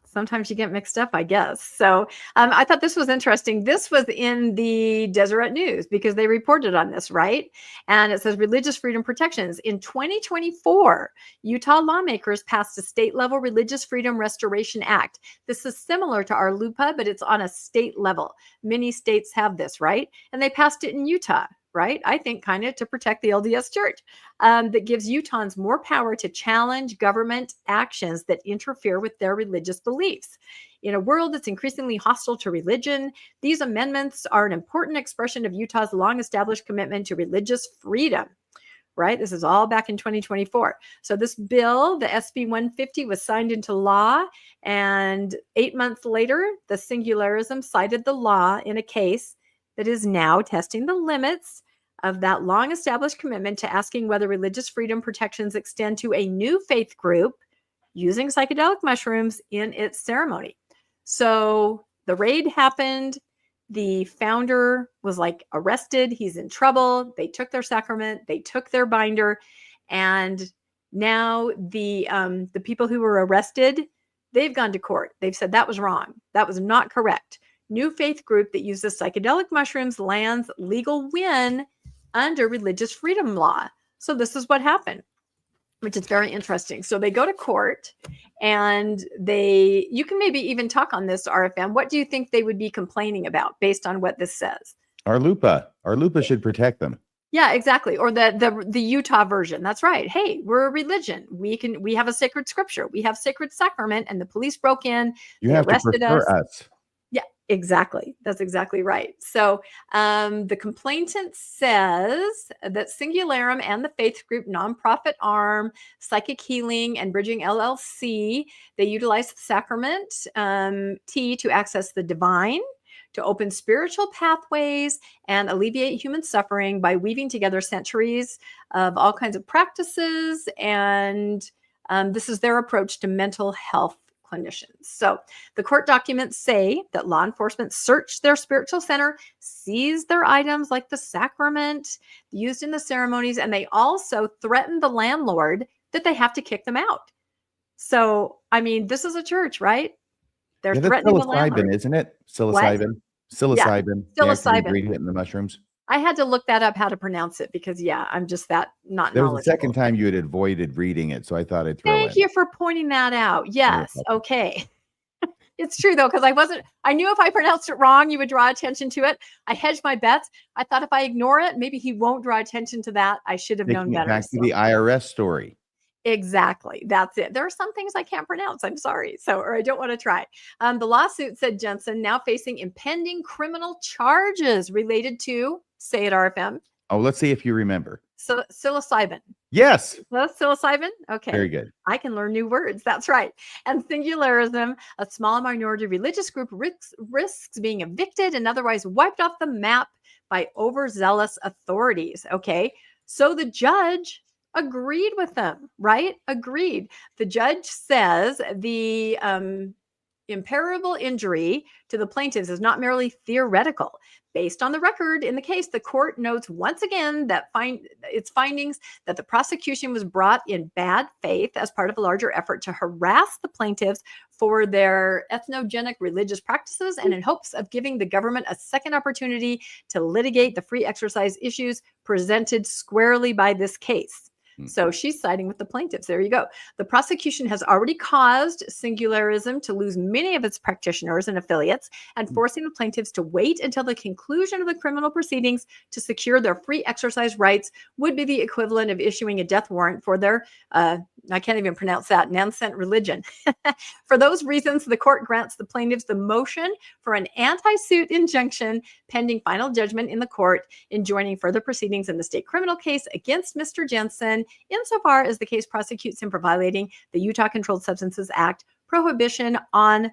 sometimes you get mixed up, I guess. So I thought this was interesting. This was in the Deseret News because they reported on this, right? And it says religious freedom protections. In 2024, Utah lawmakers passed a state-level Religious Freedom Restoration Act. This is similar to our LUPA, but it's on a state level. Many states have this, right? And they passed it in Utah, right? I think kind of to protect the LDS Church, that gives Utahns more power to challenge government actions that interfere with their religious beliefs. In a world that's increasingly hostile to religion, these amendments are an important expression of Utah's long-established commitment to religious freedom, right? This is all back in 2024. So this bill, the SB 150, was signed into law, and 8 months later, the Singularism cited the law in a case that is now testing the limits of that long-established commitment to asking whether religious freedom protections extend to a new faith group using psychedelic mushrooms in its ceremony. So the raid happened. The founder was arrested. He's in trouble. They took their sacrament. They took their binder. And now the people who were arrested, they've gone to court. They've said that was wrong. That was not correct. New faith group that uses psychedelic mushrooms lands legal win under religious freedom law. So this is what happened, which is very interesting. So they go to court and you can maybe even talk on this, RFM. What do you think they would be complaining about based on what this says? Our LUPA should protect them. Yeah, exactly. Or the Utah version. That's right. Hey, we're a religion. We have a sacred scripture. We have sacred sacrament, and the police broke in. You have to prefer us. Yeah, exactly. That's exactly right. So the complainant says that Singularum and the faith group nonprofit arm, Psychic Healing and Bridging LLC, they utilize the sacrament tea to access the divine, to open spiritual pathways and alleviate human suffering by weaving together centuries of all kinds of practices. And this is their approach to mental health clinicians. So the court documents say that law enforcement searched their spiritual center, seized their items like the sacrament used in the ceremonies, and they also threatened the landlord that they have to kick them out. So, I mean, this is a church, right? They're threatening the landlord. Isn't it? Psilocybin. Yeah, The active ingredient in the mushrooms. I had to look that up how to pronounce it because I'm just that not There was the knowledgeable. second time you had avoided reading it, so I thought I'd throw Thank in. you for pointing that out. Yes. welcome. Okay. It's true though, because I knew if I pronounced it wrong, you would draw attention to it. I hedged my bets. I thought if I ignore it, maybe he won't draw attention to that. I should have known Taking it better. back to So. the IRS story. Exactly. That's it. There are some things I can't pronounce. I'm sorry. Or I don't want to try. The lawsuit said Jensen now facing impending criminal charges related to, say it RFM, Oh, let's see if you remember. psilocybin. Yes. That's psilocybin? Okay. Very good. I can learn new words. That's right. And singularism, a small minority religious group risks being evicted and otherwise wiped off the map by overzealous authorities. Okay. So the judge agreed with them, right? Agreed. The judge says the imperishable injury to the plaintiffs is not merely theoretical. Based on the record in the case, the court notes once again that its findings that the prosecution was brought in bad faith as part of a larger effort to harass the plaintiffs for their ethnogenic religious practices and in hopes of giving the government a second opportunity to litigate the free exercise issues presented squarely by this case. So she's siding with the plaintiffs. There you go. The prosecution has already caused singularism to lose many of its practitioners and affiliates and forcing the plaintiffs to wait until the conclusion of the criminal proceedings to secure their free exercise rights would be the equivalent of issuing a death warrant for their, I can't even pronounce that, Nansent religion. For those reasons, the court grants the plaintiffs the motion for an anti-suit injunction pending final judgment in the court, enjoining further proceedings in the state criminal case against Mr. Jensen, insofar as the case prosecutes him for violating the Utah Controlled Substances Act prohibition on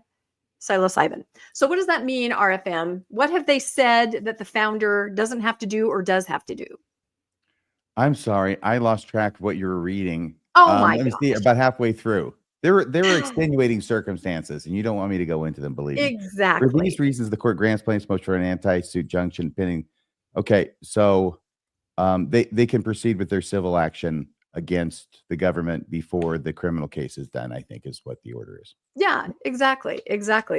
psilocybin. So what does that mean, RFM? What have they said that the founder doesn't have to do or does have to do? I'm sorry. I lost track of what you were reading. Oh my Let me see, gosh. about halfway through. There were extenuating circumstances, and you don't want me to go into them, believe me. Exactly. For these reasons, the court grants plaintiffs motion for an anti-suit junction pending. Okay, so they can proceed with their civil action against the government before the criminal case is done, I think is what the order is. Yeah, exactly.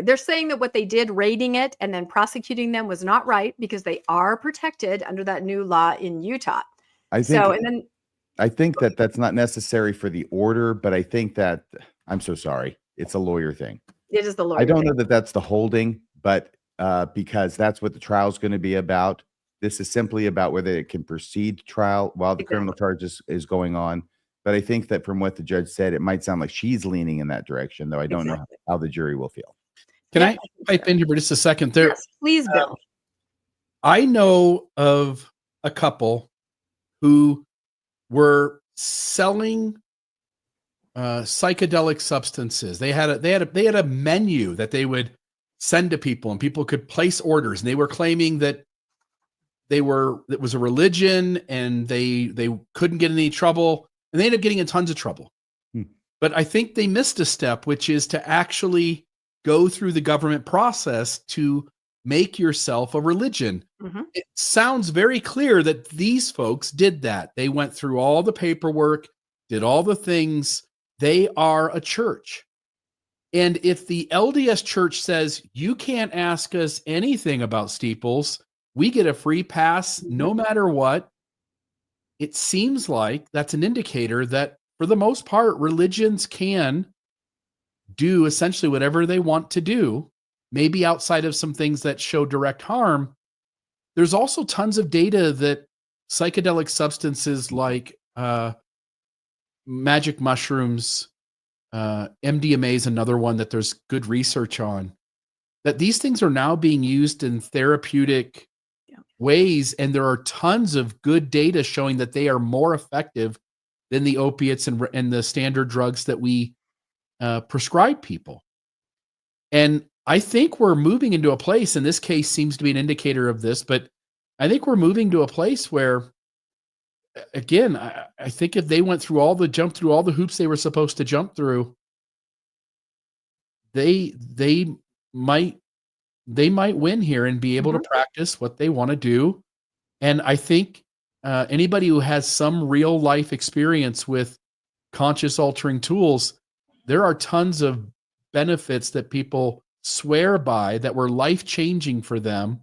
They're saying that what they did raiding it and then prosecuting them was not right because they are protected under that new law in Utah. I think that that's not necessary for the order, but I think that, I'm so sorry, it's a lawyer thing. It is the lawyer I don't thing. know that that's the holding, but because that's what the trial is going to be about. This is simply about whether it can proceed to trial while the criminal charge is going on. But I think that from what the judge said, it might sound like she's leaning in that direction, though I don't know how the jury will feel. Can I pipe in here for just a second? There, yes, please, Bill. I know of a couple who were selling psychedelic substances. They had a menu that they would send to people, and people could place orders, and they were claiming that it was a religion and they couldn't get in any trouble, and they ended up getting in tons of trouble. But I think they missed a step, which is to actually go through the government process to make yourself a religion. It sounds very clear that these folks did that. They went through all the paperwork, did all the things. They are a church. And if the LDS church says, you can't ask us anything about steeples, we get a free pass no matter what, it seems like that's an indicator that for the most part, religions can do essentially whatever they want to do, maybe outside of some things that show direct harm. There's also tons of data that psychedelic substances like magic mushrooms, MDMA is another one that there's good research on, that these things are now being used in therapeutic ways, and there are tons of good data showing that they are more effective than the opiates and the standard drugs that we prescribe people. And I think we're moving into a place, and this case seems to be an indicator of this, but I think we're moving to a place where, again, I think if they jumped through all the hoops they were supposed to jump through, they might win here and be able to practice what they want to do. And I think anybody who has some real life experience with conscious altering tools, there are tons of benefits that people swear by that were life changing for them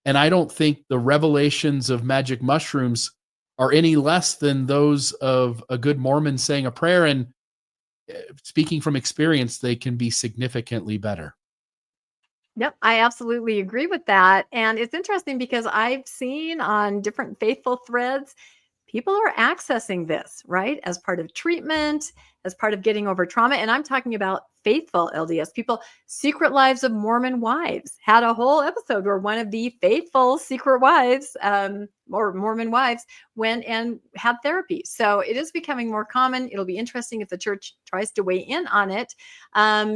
And I don't think the revelations of magic mushrooms are any less than those of a good Mormon saying a prayer. And speaking from experience, they can be significantly better. Yep, I absolutely agree with that. And it's interesting because I've seen on different faithful threads, people are accessing this, right? As part of treatment, as part of getting over trauma. And I'm talking about faithful LDS people. Secret Lives of Mormon Wives had a whole episode where one of the faithful secret wives, or Mormon wives, went and had therapy. So it is becoming more common. It'll be interesting if the church tries to weigh in on it.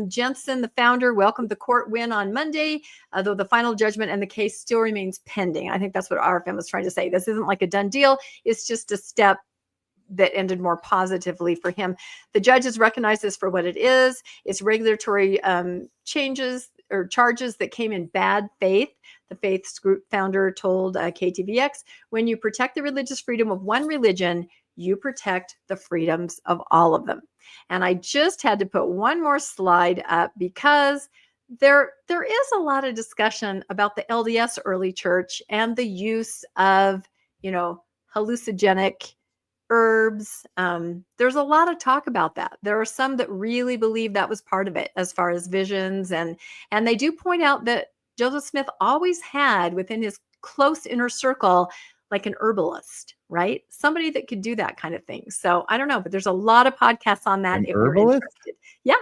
Jensen, the founder, welcomed the court win on Monday, though the final judgment and the case still remains pending. I think that's what RFM was trying to say. This isn't like a done deal. It's just a step that ended more positively for him. The judges recognize this for what it is. It's regulatory changes or charges that came in bad faith. The Faiths Group founder told KTVX, when you protect the religious freedom of one religion, you protect the freedoms of all of them. And I just had to put one more slide up because there is a lot of discussion about the LDS early church and the use of, hallucinogenic herbs. There's a lot of talk about that. There are some that really believe that was part of it as far as visions. And they do point out that Joseph Smith always had within his close inner circle, like an herbalist, right? Somebody that could do that kind of thing. So I don't know, but there's a lot of podcasts on that. An if you're herbalist? interested. Yeah.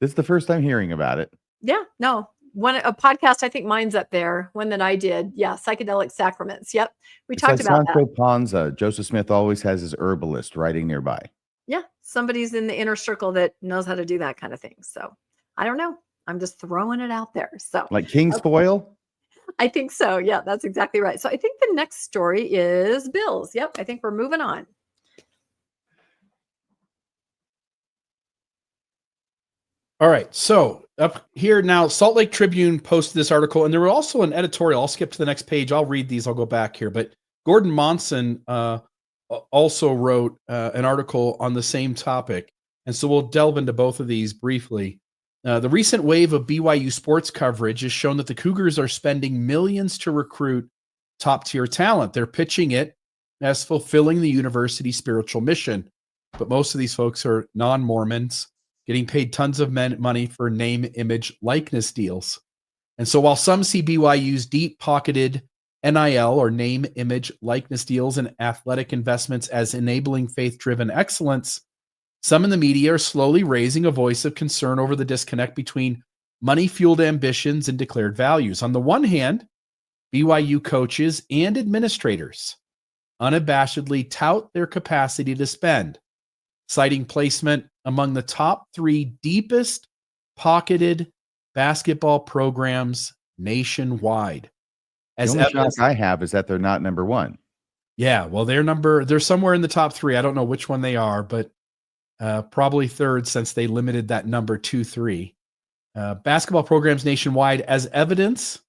This is the first time hearing about it. Yeah. No. A podcast, I think mine's up there, one that I did. Yeah, Psychedelic Sacraments. Yep. We It's talked like about Sancho that. Panza. Joseph Smith always has his herbalist writing nearby. Yeah, somebody's in the inner circle that knows how to do that kind of thing. So I don't know. I'm just throwing it out there. So Like King's Foil? I think so. Yeah, that's exactly right. So I think the next story is bills. Yep. I think we're moving on. All right. So up here now, Salt Lake Tribune posted this article, and there was also an editorial. I'll skip to the next page. I'll read these. I'll go back here. But Gordon Monson also wrote an article on the same topic. And so we'll delve into both of these briefly. The recent wave of BYU sports coverage has shown that the Cougars are spending millions to recruit top-tier talent. They're pitching it as fulfilling the university's spiritual mission. But most of these folks are non-Mormons, getting paid tons of money for name, image, likeness deals. And so while some see BYU's deep-pocketed NIL or name, image, likeness deals and athletic investments as enabling faith-driven excellence, some in the media are slowly raising a voice of concern over the disconnect between money-fueled ambitions and declared values. On the one hand, BYU coaches and administrators unabashedly tout their capacity to spend, citing placement among the top 3 deepest pocketed basketball programs nationwide. The only shock I have is that they're not number 1. Yeah, well, they're somewhere in the top 3. I don't know which one they are, but probably third since they limited that number to 3. Basketball programs nationwide as evidence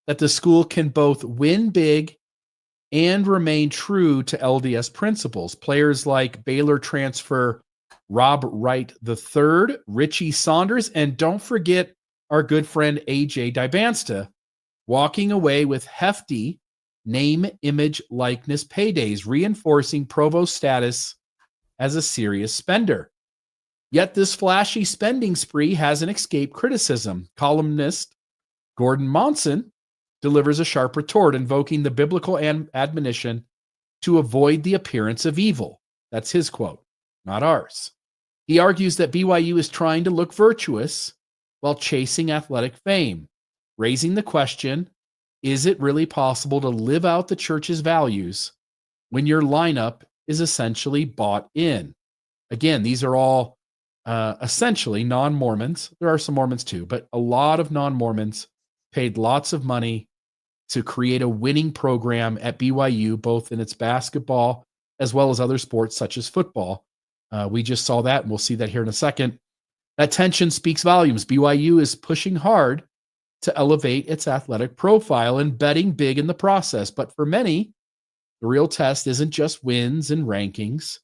that the school can both win big and remain true to LDS principles. Players like Baylor transfer Rob Wright III, Richie Saunders, and don't forget our good friend AJ Dybansta, walking away with hefty name, image, likeness paydays, reinforcing Provost's status as a serious spender. Yet this flashy spending spree hasn't escaped criticism. Columnist Gordon Monson delivers a sharp retort, invoking the biblical admonition to avoid the appearance of evil. That's his quote, not ours. He argues that BYU is trying to look virtuous while chasing athletic fame, raising the question, is it really possible to live out the church's values when your lineup is essentially bought in? Again, these are all essentially non-Mormons. There are some Mormons too, but a lot of non-Mormons paid lots of money to create a winning program at BYU, both in its basketball as well as other sports such as football. We just saw that, and we'll see that here in a second. That tension speaks volumes. BYU is pushing hard to elevate its athletic profile and betting big in the process. But for many, the real test isn't just wins and rankings.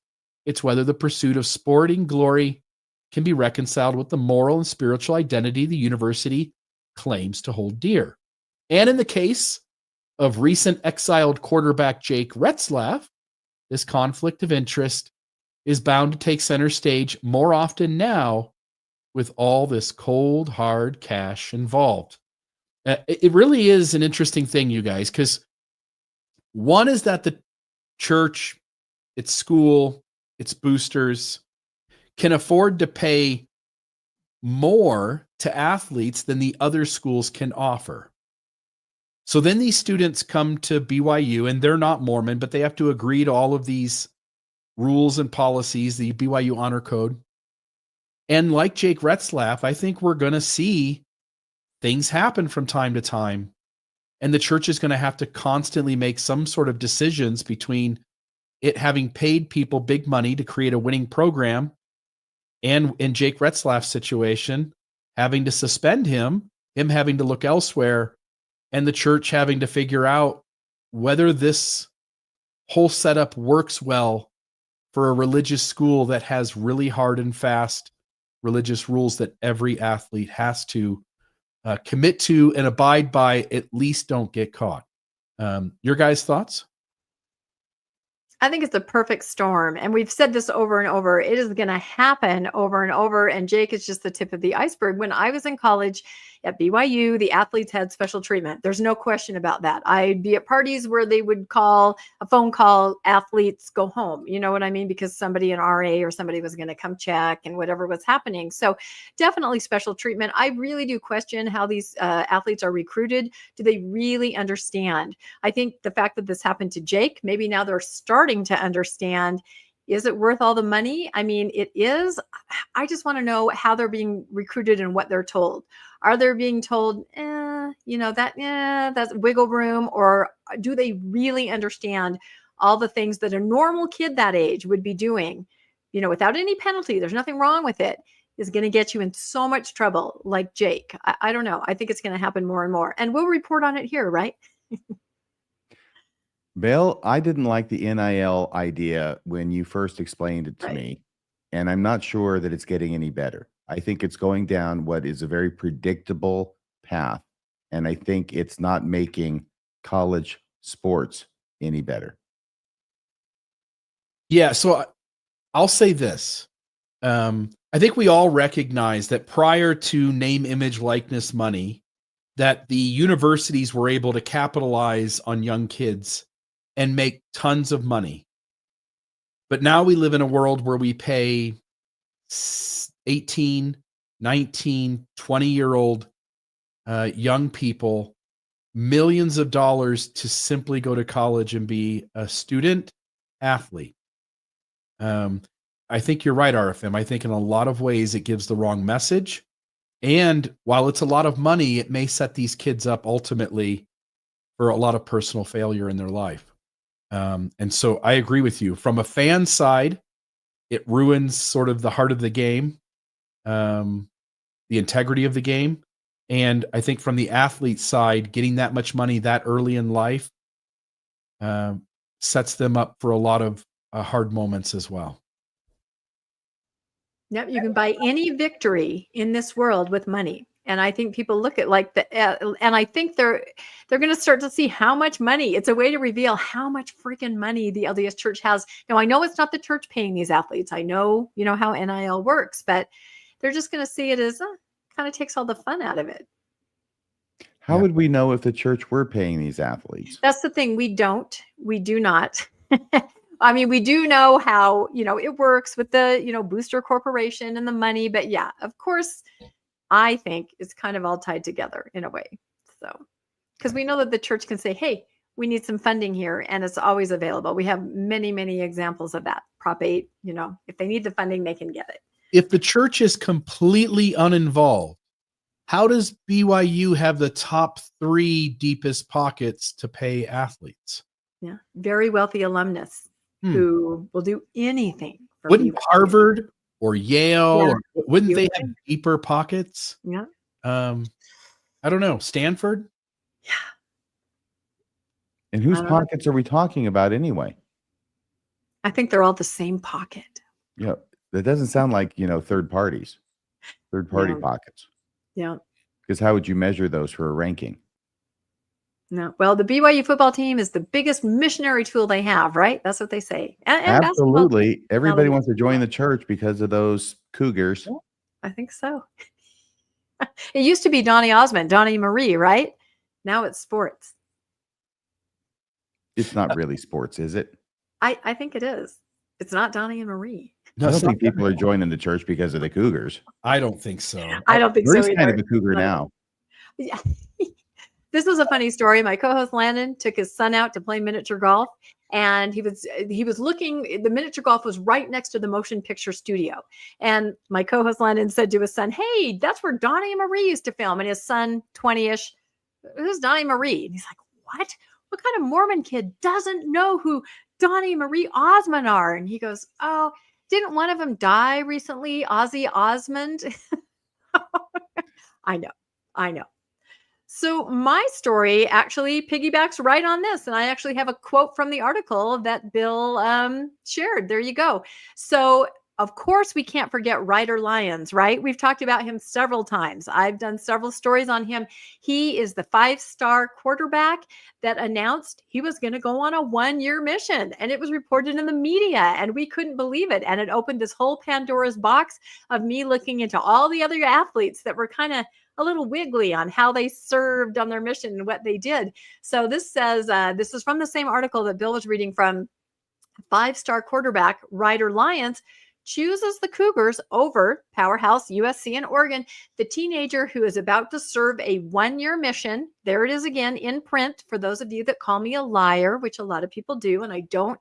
It's whether the pursuit of sporting glory can be reconciled with the moral and spiritual identity the university claims to hold dear. And in the case of recent exiled quarterback Jake Retzlaff, this conflict of interest is bound to take center stage more often now with all this cold, hard cash involved. It really is an interesting thing, you guys, because one is that the church, its school, its boosters can afford to pay more to athletes than the other schools can offer. So then these students come to BYU and they're not Mormon, but they have to agree to all of these rules and policies, the BYU honor code. And like Jake Retzlaff, I think we're going to see things happen from time to time. And the church is going to have to constantly make some sort of decisions between it having paid people big money to create a winning program and in Jake Retzlaff's situation, having to suspend him having to look elsewhere, and the church having to figure out whether this whole setup works well for a religious school that has really hard and fast religious rules that every athlete has to commit to and abide by, at least don't get caught. Your guys' thoughts? I think it's a perfect storm. And we've said this over and over. It is going to happen over and over. And Jake is just the tip of the iceberg. When I was in college at BYU, the athletes had special treatment. There's no question about that. I'd be at parties where they would call a phone call, athletes go home. You know what I mean? Because somebody in RA or somebody was going to come check and whatever was happening. So definitely special treatment. I really do question how these athletes are recruited. Do they really understand? I think the fact that this happened to Jake, maybe now they're starting to understand, is it worth all the money? I mean, it is. I just want to know how they're being recruited and what they're told. Are they being told, that's wiggle room, or do they really understand all the things that a normal kid that age would be doing, without any penalty? There's nothing wrong with it. Is going to get you in so much trouble, like Jake. I don't know. I think it's going to happen more and more, and we'll report on it here, right? Bill, I didn't like the NIL idea when you first explained it to me, and I'm not sure that it's getting any better. I think it's going down what is a very predictable path, and I think it's not making college sports any better. Yeah, so I'll say this. I think we all recognize that prior to name, image, likeness money, that the universities were able to capitalize on young kids and make tons of money. But now we live in a world where we pay 18, 19, 20-year-old young people millions of dollars to simply go to college and be a student athlete. I think you're right, RFM. I think in a lot of ways it gives the wrong message. And while it's a lot of money, it may set these kids up ultimately for a lot of personal failure in their life. And so I agree with you. From a fan side, it ruins sort of the heart of the game, the integrity of the game. And I think from the athlete side, getting that much money that early in life sets them up for a lot of hard moments as well. Yep, you can buy any victory in this world with money. And I think people look at and I think they're going to start to see how much money. It's a way to reveal how much freaking money the LDS Church has. Now, I know it's not the church paying these athletes. I know, how NIL works, but they're just going to see it as kind of takes all the fun out of it. How would we know if the church were paying these athletes? That's the thing. We do not. I mean, we do know how, it works with the, booster corporation and the money. But yeah, of course, I think it's kind of all tied together in a way. So, because we know that the church can say, hey, we need some funding here, and it's always available. We have many, many examples of that. Prop 8, if they need the funding, they can get it. If the church is completely uninvolved, how does BYU have the top 3 deepest pockets to pay athletes? Yeah, very wealthy alumnus who will do anything. Wouldn't Harvard or Yale, wouldn't they have deeper pockets? Yeah. I don't know. Stanford? Yeah. And whose pockets are we talking about anyway? I think they're all the same pocket. Yeah. That doesn't sound like, third party pockets. Yeah. Because how would you measure those for a ranking? No. Well, the BYU football team is the biggest missionary tool they have, right? That's what they say. And basketball. Absolutely. Everybody Now, wants to join the church because of those Cougars. yeah, I think so. It used to be Donny Osmond, Donnie Marie, right? Now it's sports. It's not really sports, is it? I think it is. It's not Donnie and Marie. No, I don't it's not think people are joining the church because of the Cougars. I don't think so. I don't think so Marie's either. kind of a Cougar Right. now. Yeah. This was a funny story. My co-host Landon took his son out to play miniature golf, and he was looking. The miniature golf was right next to the motion picture studio, and my co-host Landon said to his son, "Hey, that's where Donnie and Marie used to film." And his son, 20-ish, "Who's Donnie Marie?" And he's like, "What? What kind of Mormon kid doesn't know who Donnie and Marie Osmond are?" And he goes, "Oh, didn't one of them die recently? Ozzy Osmond." I know. So my story actually piggybacks right on this. And I actually have a quote from the article that Bill shared. There you go. So, of course, we can't forget Ryder Lyons, right? We've talked about him several times. I've done several stories on him. He is the 5-star quarterback that announced he was going to go on a 1-year mission. And it was reported in the media, and we couldn't believe it. And it opened this whole Pandora's box of me looking into all the other athletes that were kind of a little wiggly on how they served on their mission and what they did. So this says, this is from the same article that Bill was reading from. 5-star quarterback Ryder Lyons chooses the Cougars over powerhouse USC and Oregon. The teenager who is about to serve a 1-year mission, there it is again in print for those of you that call me a liar, which a lot of people do, and I don't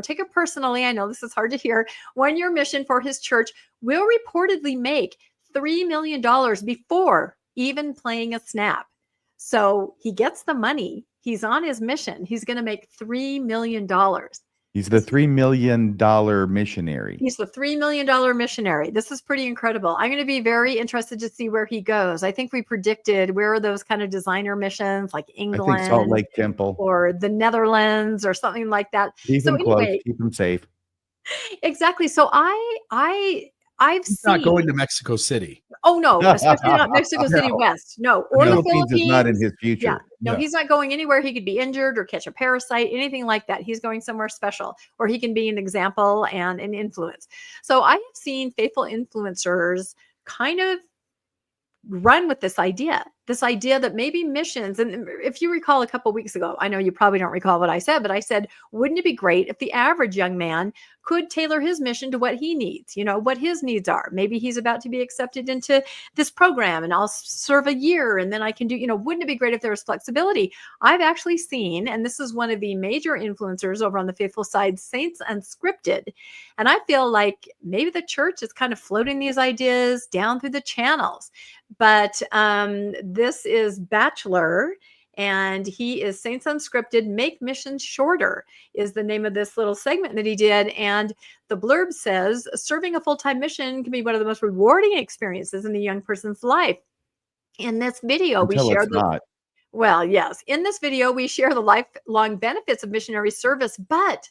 take it personally. I know this is hard to hear. 1-year mission for his church will reportedly make $3 million before even playing a snap. So he gets the money. He's on his mission. He's going to make $3 million. He's the $3 million missionary. He's the $3 million missionary. This is pretty incredible. I'm going to be very interested to see where he goes. I think we predicted where are those kind of designer missions, like England, I think Salt Lake Temple, or the Netherlands, or something like that. Keep So them close, anyway, keep them safe. exactly. So I've He's seen. not going to Mexico City. Oh no, especially not Mexico City No. West. No, or the Philippines. is not in his future. Yeah, no, No. he's not going anywhere. He could be injured or catch a parasite, anything like that. He's going somewhere special, or he can be an example and an influence. So I have seen faithful influencers kind of run with this idea that maybe missions, and if you recall a couple of weeks ago, I know you probably don't recall what I said, but I said, wouldn't it be great if the average young man could tailor his mission to what he needs, what his needs are? Maybe he's about to be accepted into this program and I'll serve a year and then I can do, wouldn't it be great if there was flexibility? I've actually seen, and this is one of the major influencers over on the faithful side, Saints Unscripted. And I feel like maybe the church is kind of floating these ideas down through the channels. But this is Bachelor, and he is Saints Unscripted. Make Missions Shorter is the name of this little segment that he did. And the blurb says, serving a full-time mission can be one of the most rewarding experiences in a young person's life. In this video, we share well, yes. In this video, we share the lifelong benefits of missionary service, but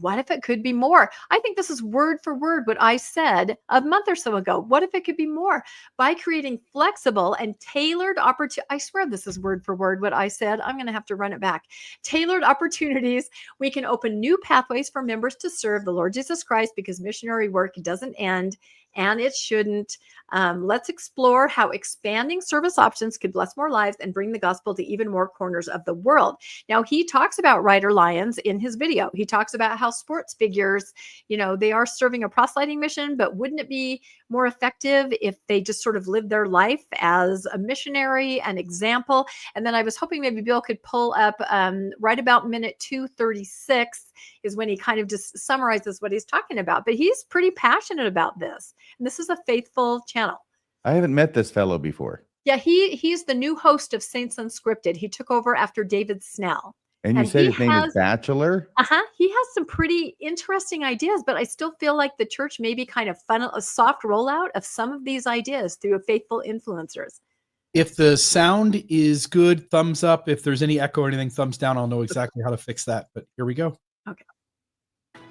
what if it could be more? I think this is word for word what I said a month or so ago. What if it could be more? By creating flexible and tailored opportunities. I swear this is word for word what I said. I'm going to have to run it back. Tailored opportunities. We can open new pathways for members to serve the Lord Jesus Christ, because missionary work doesn't end, and it shouldn't. Let's explore how expanding service options could bless more lives and bring the gospel to even more corners of the world. Now, he talks about Ryder Lyons in his video. He talks about how sports figures, they are serving a proselyting mission, but wouldn't it be more effective if they just sort of lived their life as a missionary, an example? And then I was hoping maybe Bill could pull up right about minute 236 is when he kind of just summarizes what he's talking about. But he's pretty passionate about this. And this is a faithful channel. I haven't met this fellow before. Yeah, he's the new host of Saints Unscripted. He took over after David Snell. And you said his name is Bachelor? He has some pretty interesting ideas, but I still feel like the church maybe kind of funnel a soft rollout of some of these ideas through faithful influencers. If the sound is good, thumbs up. If there's any echo or anything, thumbs down. I'll know exactly how to fix that. But here we go. Okay.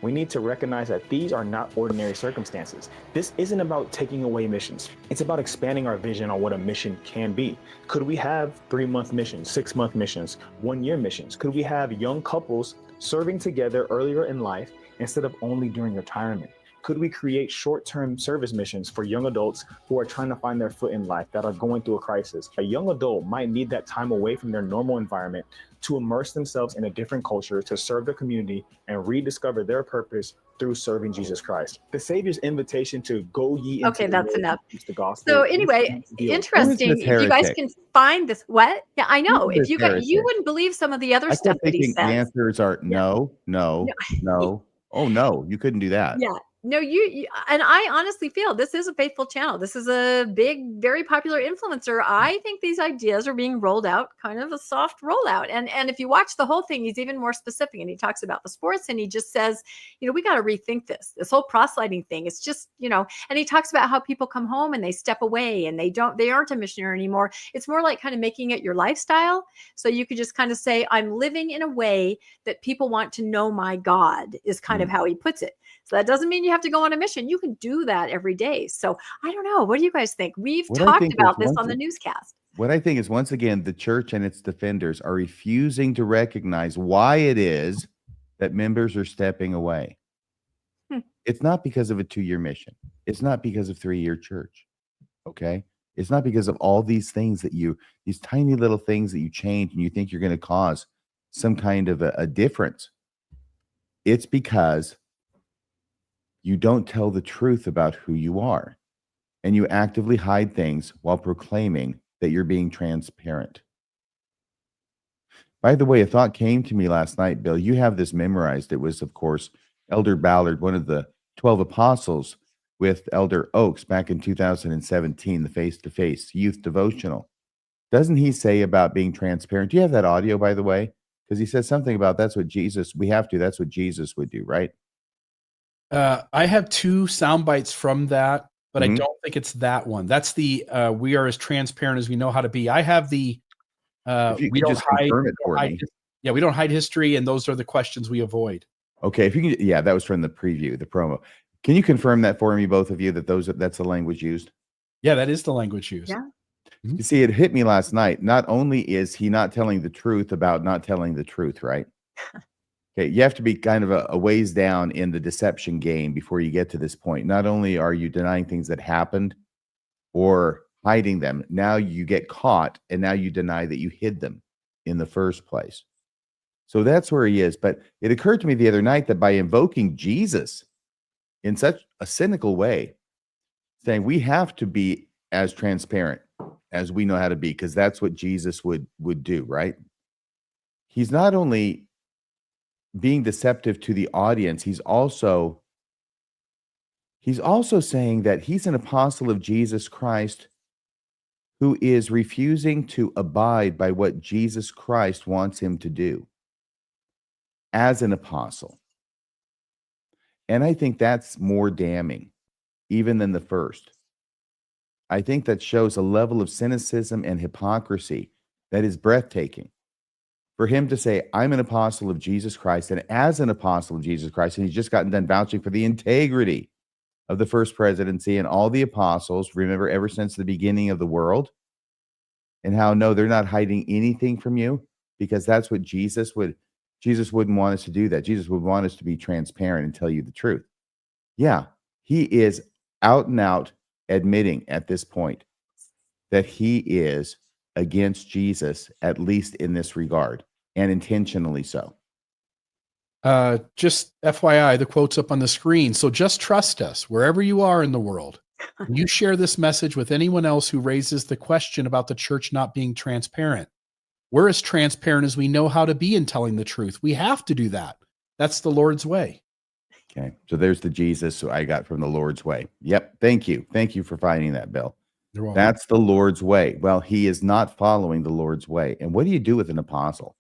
We need to recognize that these are not ordinary circumstances. This isn't about taking away missions. It's about expanding our vision on what a mission can be. Could we have 3-month missions, 6-month missions, 1-year missions? Could we have young couples serving together earlier in life instead of only during retirement? Could we create short-term service missions for young adults who are trying to find their foot in life, that are going through a crisis? A young adult might need that time away from their normal environment to immerse themselves in a different culture, to serve the community and rediscover their purpose through serving Jesus Christ. The Savior's invitation to go ye into Okay, the that's world enough. and preach the gospel. So anyway, interesting. this If you guys heretic? can find this, what? Yeah, I know. Who's If this you got, you heretic? wouldn't believe some of the other I stuff kept that he thinking the says. answers are no, no, no. Oh no, you couldn't do that. Yeah. No, you and I honestly feel this is a faithful channel. This is a big, very popular influencer. I think these ideas are being rolled out, kind of a soft rollout. And if you watch the whole thing, he's even more specific, and he talks about the sports, and he just says, we got to rethink this whole proselyting thing. It's just, and he talks about how people come home and they step away and they aren't a missionary anymore. It's more like kind of making it your lifestyle. So you could just kind of say, I'm living in a way that people want to know my God, is kind of how he puts it. So that doesn't mean you have to go on a mission. You can do that every day. So I don't know. What do you guys think? We've talked about this on the newscast. What I think is, once again, the church and its defenders are refusing to recognize why it is that members are stepping away. It's not because of a 2-year mission. It's not because of 3-year church. Okay. It's not because of all these things these tiny little things that you change and you think you're going to cause some kind of a difference. It's because you don't tell the truth about who you are, and you actively hide things while proclaiming that you're being transparent. By the way, a thought came to me last night, Bill. You have this memorized. It was, of course, Elder Ballard, one of the 12 apostles, with Elder Oaks back in 2017, the face-to-face youth devotional. Doesn't he say about being transparent? Do you have that audio, by the way? Because he says something about that's what Jesus would do, right? I have 2 sound bites from that, but I don't think it's that one. That's the we are as transparent as we know how to be. I have the we don't hide. We don't hide history, and those are the questions we avoid. Okay, if you can, that was from the preview, the promo. Can you confirm that for me, both of you, that's the language used? Yeah, that is the language used. Yeah. You see, it hit me last night. Not only is he not telling the truth about not telling the truth, right? Okay, you have to be kind of a ways down in the deception game before you get to this point. Not only are you denying things that happened or hiding them, now you get caught, and now you deny that you hid them in the first place. So that's where he is. But it occurred to me the other night that by invoking Jesus in such a cynical way, saying we have to be as transparent as we know how to be, because that's what Jesus would do, right? He's not only being deceptive to the audience, he's also saying that he's an apostle of Jesus Christ who is refusing to abide by what Jesus Christ wants him to do as an apostle. And I think that's more damning even than the first. I think that shows a level of cynicism and hypocrisy that is breathtaking. For him to say, I'm an apostle of Jesus Christ, and as an apostle of Jesus Christ, and he's just gotten done vouching for the integrity of the first presidency and all the apostles, remember, ever since the beginning of the world, and how, no, they're not hiding anything from you, because that's what Jesus wouldn't want us to do that. Jesus would want us to be transparent and tell you the truth. Yeah, he is out and out admitting at this point that he is against Jesus, at least in this regard, and intentionally so. Just FYI, the quote's up on the screen. So just trust us wherever you are in the world. You share this message with anyone else who raises the question about the church not being transparent. We're as transparent as we know how to be in telling the truth. We have to do that. That's the Lord's way. Okay, so there's the Jesus I got from the Lord's way. Yep, thank you. Thank you for finding that, Bill. You're welcome. That's the Lord's way. Well, he is not following the Lord's way. And what do you do with an apostle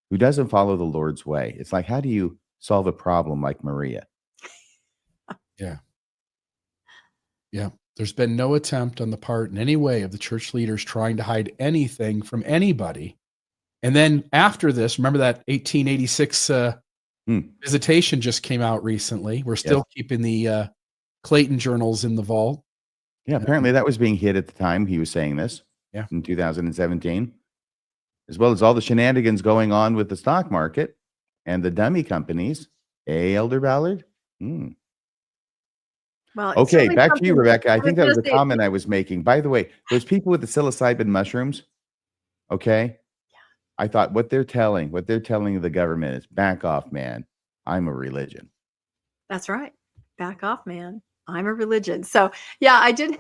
who doesn't follow the Lord's way? It's like, how do you solve a problem like Maria? Yeah. There's been no attempt on the part in any way of the church leaders trying to hide anything from anybody. And then after this, remember that 1886 Visitation just came out recently. We're still keeping the Clayton journals in the vault. Yeah, apparently that was being hid at the time he was saying this. Yeah. In 2017, as well as all the shenanigans going on with the stock market and the dummy companies. Elder Ballard? Well, it's Okay, certainly back to you, something- Rebecca. I was think that was gonna a say- comment I was making. By the way, those people with the psilocybin mushrooms, okay? I thought what they're telling the government is back off, man. I'm a religion. That's right. Back off, man. I'm a religion. So yeah, I did.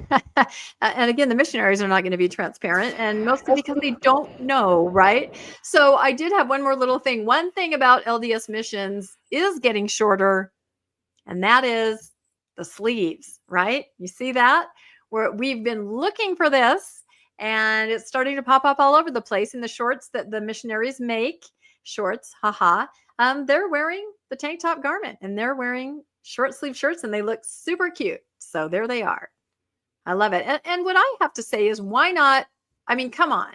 And again, the missionaries are not going to be transparent, and mostly because they don't know, right? So I did have one more little thing. One thing about LDS missions is getting shorter, and that is the sleeves, right? You see that? We've been looking for this, and it's starting to pop up all over the place in the shorts that the missionaries make. Shorts, haha. They're wearing the tank top garment, and they're wearing short sleeve shirts, and they look super cute. So there they are. I love it. And what I have to say is, why not? I mean, come on.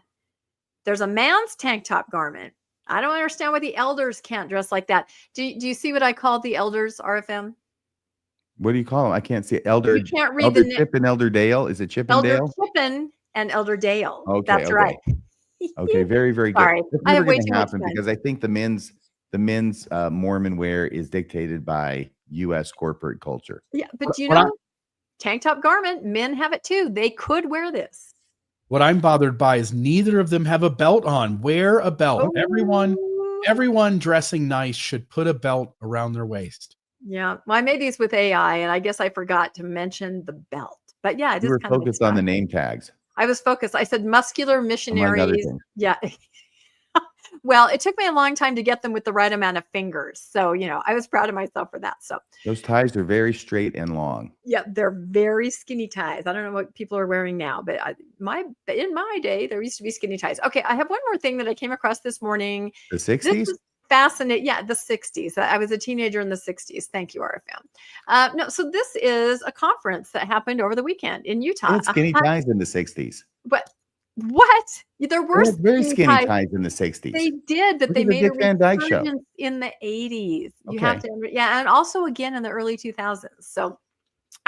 There's a man's tank top garment. I don't understand why the elders can't dress like that. Do you see what I call the elders, RFM? What do you call them? I can't see it. Elder, You can't read Elder the Chip and Elder Dale. Is it Chip and Elder Dale? Chippen and Elder Dale. Okay, That's okay. right. Okay, very, very good. Sorry, That's I have never way going too to much happen fun. because I think the men's Mormon wear is dictated by U.S. corporate culture. Yeah, but you What I- know, tank top garment, men have it too. They could wear this. What I'm bothered by is neither of them have a belt on. Wear a belt. Oh. Everyone dressing nice should put a belt around their waist. Yeah, well, I made these with AI, and I guess I forgot to mention the belt. But yeah, it You is were kind of focused on the exciting. name tags, I was focused. I said muscular among other missionaries. things. Yeah. Well, it took me a long time to get them with the right amount of fingers. So, I was proud of myself for that. So, Those ties are very straight and long. yeah, they're very skinny ties. I don't know what people are wearing now, but in my day, there used to be skinny ties. Okay, I have one more thing that I came across this morning. The This 60s? was fascinating. Yeah, the 60s. I was a teenager in the 60s. Thank you, RFM. No, so this is a conference that happened over the weekend in They Utah. had skinny ties in the 60s. What? There were They had very skinny ties. ties in the 60s. They did, but Look they at the made a Dick Van Dyke Show. resurgence in the 80s. You have Okay. to, yeah, and also again in the early 2000s. So,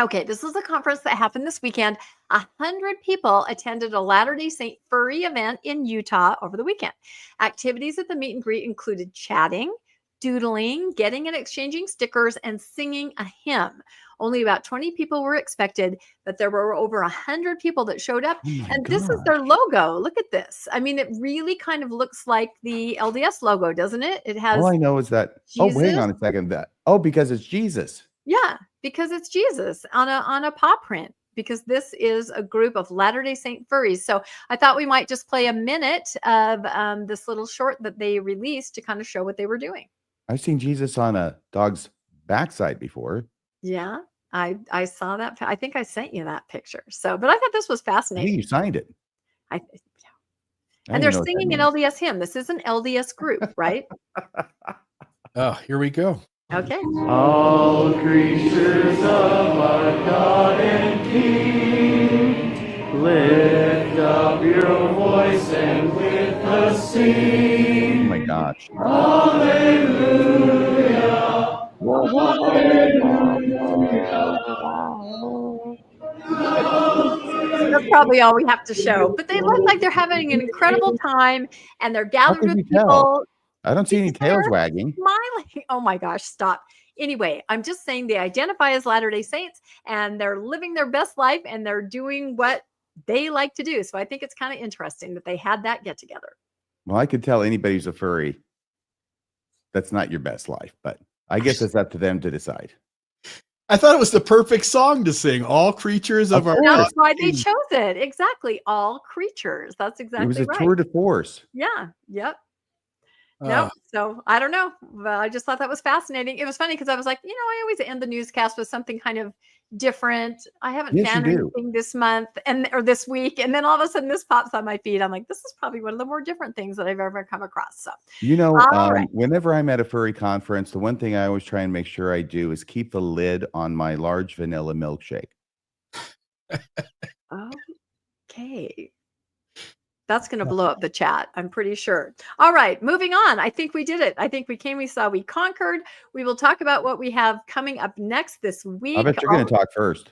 okay, this is a conference that happened this weekend. 100 people attended a Latter-day Saint furry event in Utah over the weekend. Activities at the meet and greet included chatting, doodling, getting and exchanging stickers, and singing a hymn. Only about 20 people were expected, but there were over 100 people that showed up. Oh my And this is their logo. Look at this. I mean, it really kind of looks like the LDS logo, doesn't it? It has, All I know is that, hang Jesus. on a second. Because it's Jesus. yeah, because it's Jesus on a paw print. Because this is a group of Latter-day Saint furries. So I thought we might just play a minute of this little short that they released to kind of show what they were doing. I've seen Jesus on a dog's backside before. Yeah, I saw that. I think I sent you that picture. So, but I thought this was I think fascinating. you signed it. Yeah. I And didn't they're know what that singing an means. LDS hymn. This is an LDS group, right? Oh, here we go. Okay. All creatures of our God and King, lift up your voice and with us sing. Oh my gosh. That's probably all we have to show. But they look like they're having an incredible time, and they're How gathered could with you tell? people I don't see any because tails they're wagging. smiling. Oh my gosh, stop. Anyway, I'm just saying they identify as Latter-day Saints, and they're living their best life, and they're doing what they like to do. So I think it's kind of interesting that they had that get together. Well, I could tell anybody who's a furry that's not your best life, but I guess it's up to them to decide. I thought it was the perfect song to sing. All creatures of Of our course. That's why they chose it. Exactly. All creatures. That's exactly It was a right. tour de force. Yeah. Yep. Uh, No, so I don't know. But I just thought that was fascinating. It was funny because I was like, I always end the newscast with something kind of different. I haven't Yes, you found do. anything this month or this week, and then all of a sudden this pops on my feed. I'm like, this is probably one of the more different things that I've ever come across. So All right. Whenever I'm at a furry conference, the one thing I always try and make sure I do is keep the lid on my large vanilla milkshake. okay, That's going to blow up the chat, I'm pretty sure. All right, moving on. I think we did it. I think we came, we saw, we conquered. We will talk about what we have coming up next this week. I bet you're going to talk first.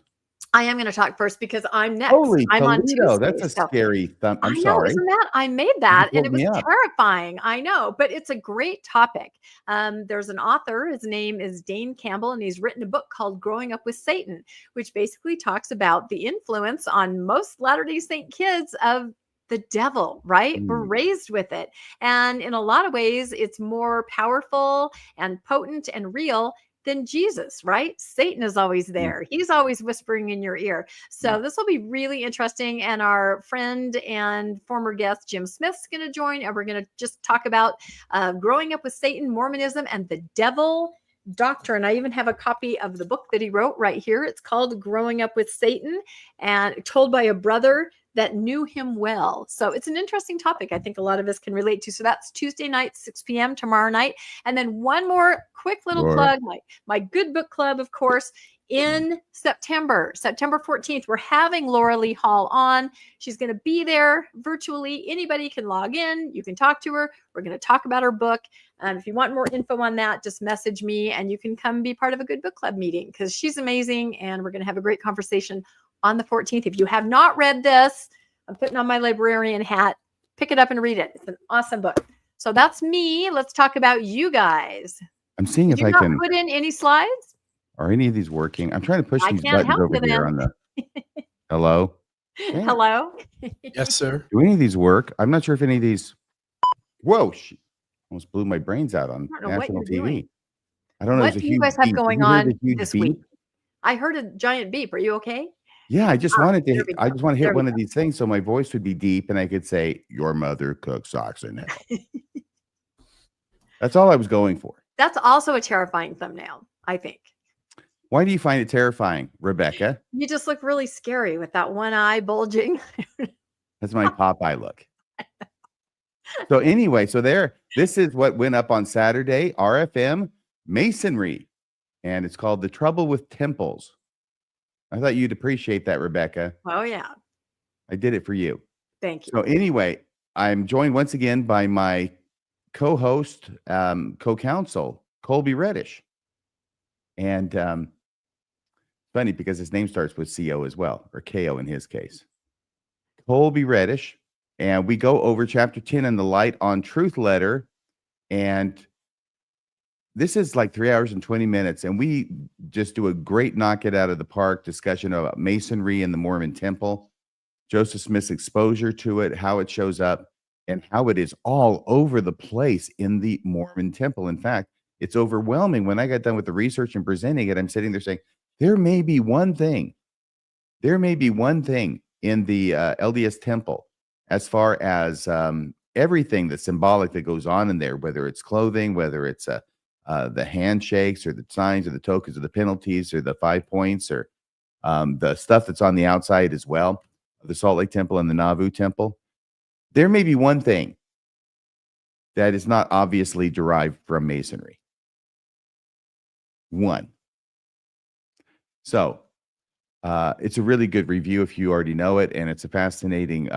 I am going to talk first because I'm next. Holy I'm on Toledo, Tuesday. that's a so- scary thumb. I'm I know, sorry. isn't that? I made that and it was woke me up. terrifying. I know, but it's a great topic. There's an author, his name is Dane Campbell, and he's written a book called Growing Up with Satan, which basically talks about the influence on most Latter-day Saint kids of the devil, right? We're raised with it. And in a lot of ways, it's more powerful and potent and real than Jesus, right? Satan is always there. He's always whispering in your ear. So this will be really interesting. And our friend and former guest, Jim Smith's going to join, and we're going to just talk about growing up with Satan, Mormonism, and the devil doctrine. I even have a copy of the book that he wrote right here. It's called Growing Up with Satan, and told by a brother that knew him well. So it's an interesting topic. I think a lot of us can relate to. So that's Tuesday night, 6 p.m. tomorrow night. And then one more quick little plug, my good book club, of course, in September 14th, we're having Laura Lee Hall on. She's going to be there virtually. Anybody can log in. You can talk to her. We're going to talk about her book. And if you want more info on that, just message me and you can come be part of a good book club meeting because she's amazing. And we're going to have a great conversation on the 14th. If you have not read this, I'm putting on my librarian hat. Pick it up and read it. It's an awesome book. So that's me. Let's talk about you guys. I'm seeing if I can put in any slides. Are any of these working? I'm trying to push these can't buttons help over you here then. on the. Hello. Yeah. Hello. Yes, sir. Do any of these work? I'm not sure if any of these. Whoa! Almost blew my brains out on I don't know what national you're TV. doing. I don't know. What There's a do you huge guys have beep. going You heard on the huge this beep? week? I heard a giant beep. Are you okay? Yeah, I just wanted there to. we I go. just want to There hit we one of these things so my voice would be deep and I could say, "Your mother cooks socks in hell." That's all I was going for. That's also a terrifying thumbnail, I think. Why do you find it terrifying, Rebecca? You just look really scary with that one eye bulging. That's my Popeye look. So anyway, this is what went up on Saturday, RFM Masonry, and it's called The Trouble with Temples. I thought you'd appreciate that, Rebecca. Oh, yeah. I did it for you. Thank you. So anyway, I'm joined once again by my co-host, co-counsel, Colby Reddish. And funny because his name starts with CO as well, or KO in his case. Colby Reddish. And we go over chapter 10 in the Light on Truth letter. And this is like 3 hours and 20 minutes. And we just do a great knock it out of the park discussion about Masonry and the Mormon temple, Joseph Smith's exposure to it, how it shows up, and how it is all over the place in the Mormon temple. In fact, it's overwhelming. When I got done with the research and presenting it, I'm sitting there saying, there may be one thing in the LDS temple as far as everything that's symbolic that goes on in there, whether it's clothing, whether it's the handshakes or the signs or the tokens or the penalties or the 5 points or the stuff that's on the outside as well, the Salt Lake Temple and the Nauvoo Temple. There may be one thing that is not obviously derived from Masonry. One. So it's a really good review if you already know it, and it's a fascinating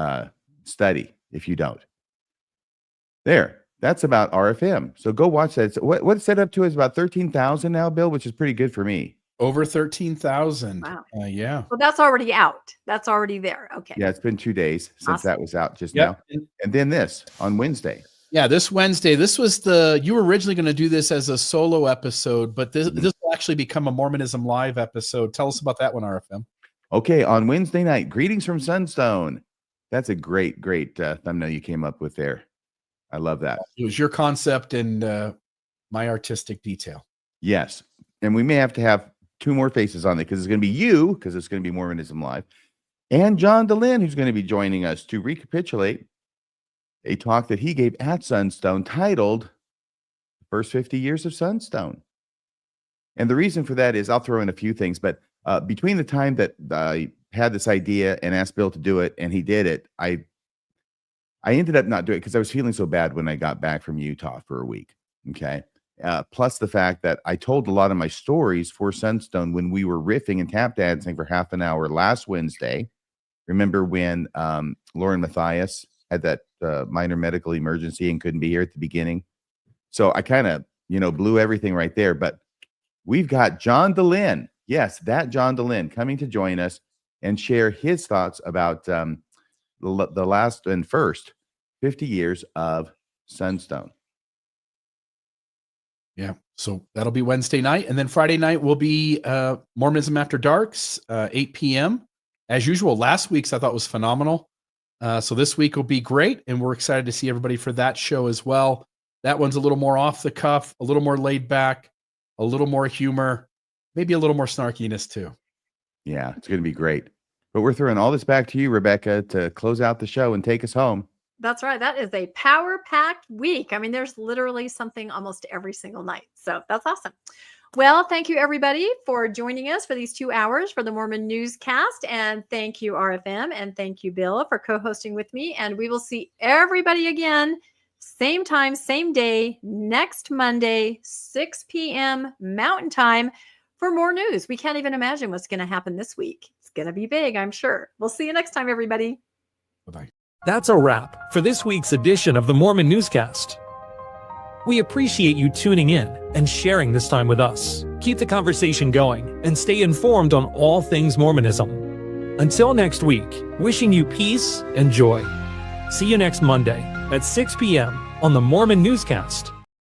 study if you don't. That's about RFM. So go watch that. What it's set up to is about 13,000 now, Bill, which is pretty good for me. Over 13,000. Wow. Yeah. Well, that's already out. That's already there. Okay. Yeah, it's been 2 days since Awesome. that was out just Yep. now. And then this on Wednesday. Yeah, this Wednesday. This was you were originally going to do this as a solo episode, but this will actually become a Mormonism Live episode. Tell us about that one, RFM. Okay, on Wednesday night, greetings from Sunstone. That's a great thumbnail you came up with there. I love that. It was your concept and my artistic detail. Yes. And we may have to have 2 more faces on there because it's going to be you, because it's going to be Mormonism Live, and John DeLynn, who's going to be joining us to recapitulate a talk that he gave at Sunstone titled The First 50 Years of Sunstone. And the reason for that is I'll throw in a few things, but between the time that I had this idea and asked Bill to do it and he did it, I ended up not doing it because I was feeling so bad when I got back from Utah for a week. Okay. Plus the fact that I told a lot of my stories for Sunstone when we were riffing and tap dancing for half an hour last Wednesday. Remember when Lauren Matthias had that minor medical emergency and couldn't be here at the beginning. So I kind of, blew everything right there. But we've got John DeLynn. Yes, that John DeLynn coming to join us and share his thoughts about the last and first 50 years of Sunstone. Yeah. So that'll be Wednesday night. And then Friday night will be Mormonism After Darks, 8 p.m. As usual, last week's I thought was phenomenal. So this week will be great. And we're excited to see everybody for that show as well. That one's a little more off the cuff, a little more laid back, a little more humor, maybe a little more snarkiness too. Yeah, it's going to be great. But we're throwing all this back to you, Rebecca, to close out the show and take us home. That's right. That is a power-packed week. I mean, there's literally something almost every single night. So that's awesome. Well, thank you, everybody, for joining us for these 2 hours for the Mormon Newscast. And thank you, RFM. And thank you, Bill, for co-hosting with me. And we will see everybody again, same time, same day, next Monday, 6 p.m. Mountain Time for more news. We can't even imagine what's going to happen this week. It's going to be big, I'm sure. We'll see you next time, everybody. Bye-bye. That's a wrap for this week's edition of the Mormon Newscast. We appreciate you tuning in and sharing this time with us. Keep the conversation going and stay informed on all things Mormonism. Until next week, wishing you peace and joy. See you next Monday at 6 p.m. on the Mormon Newscast.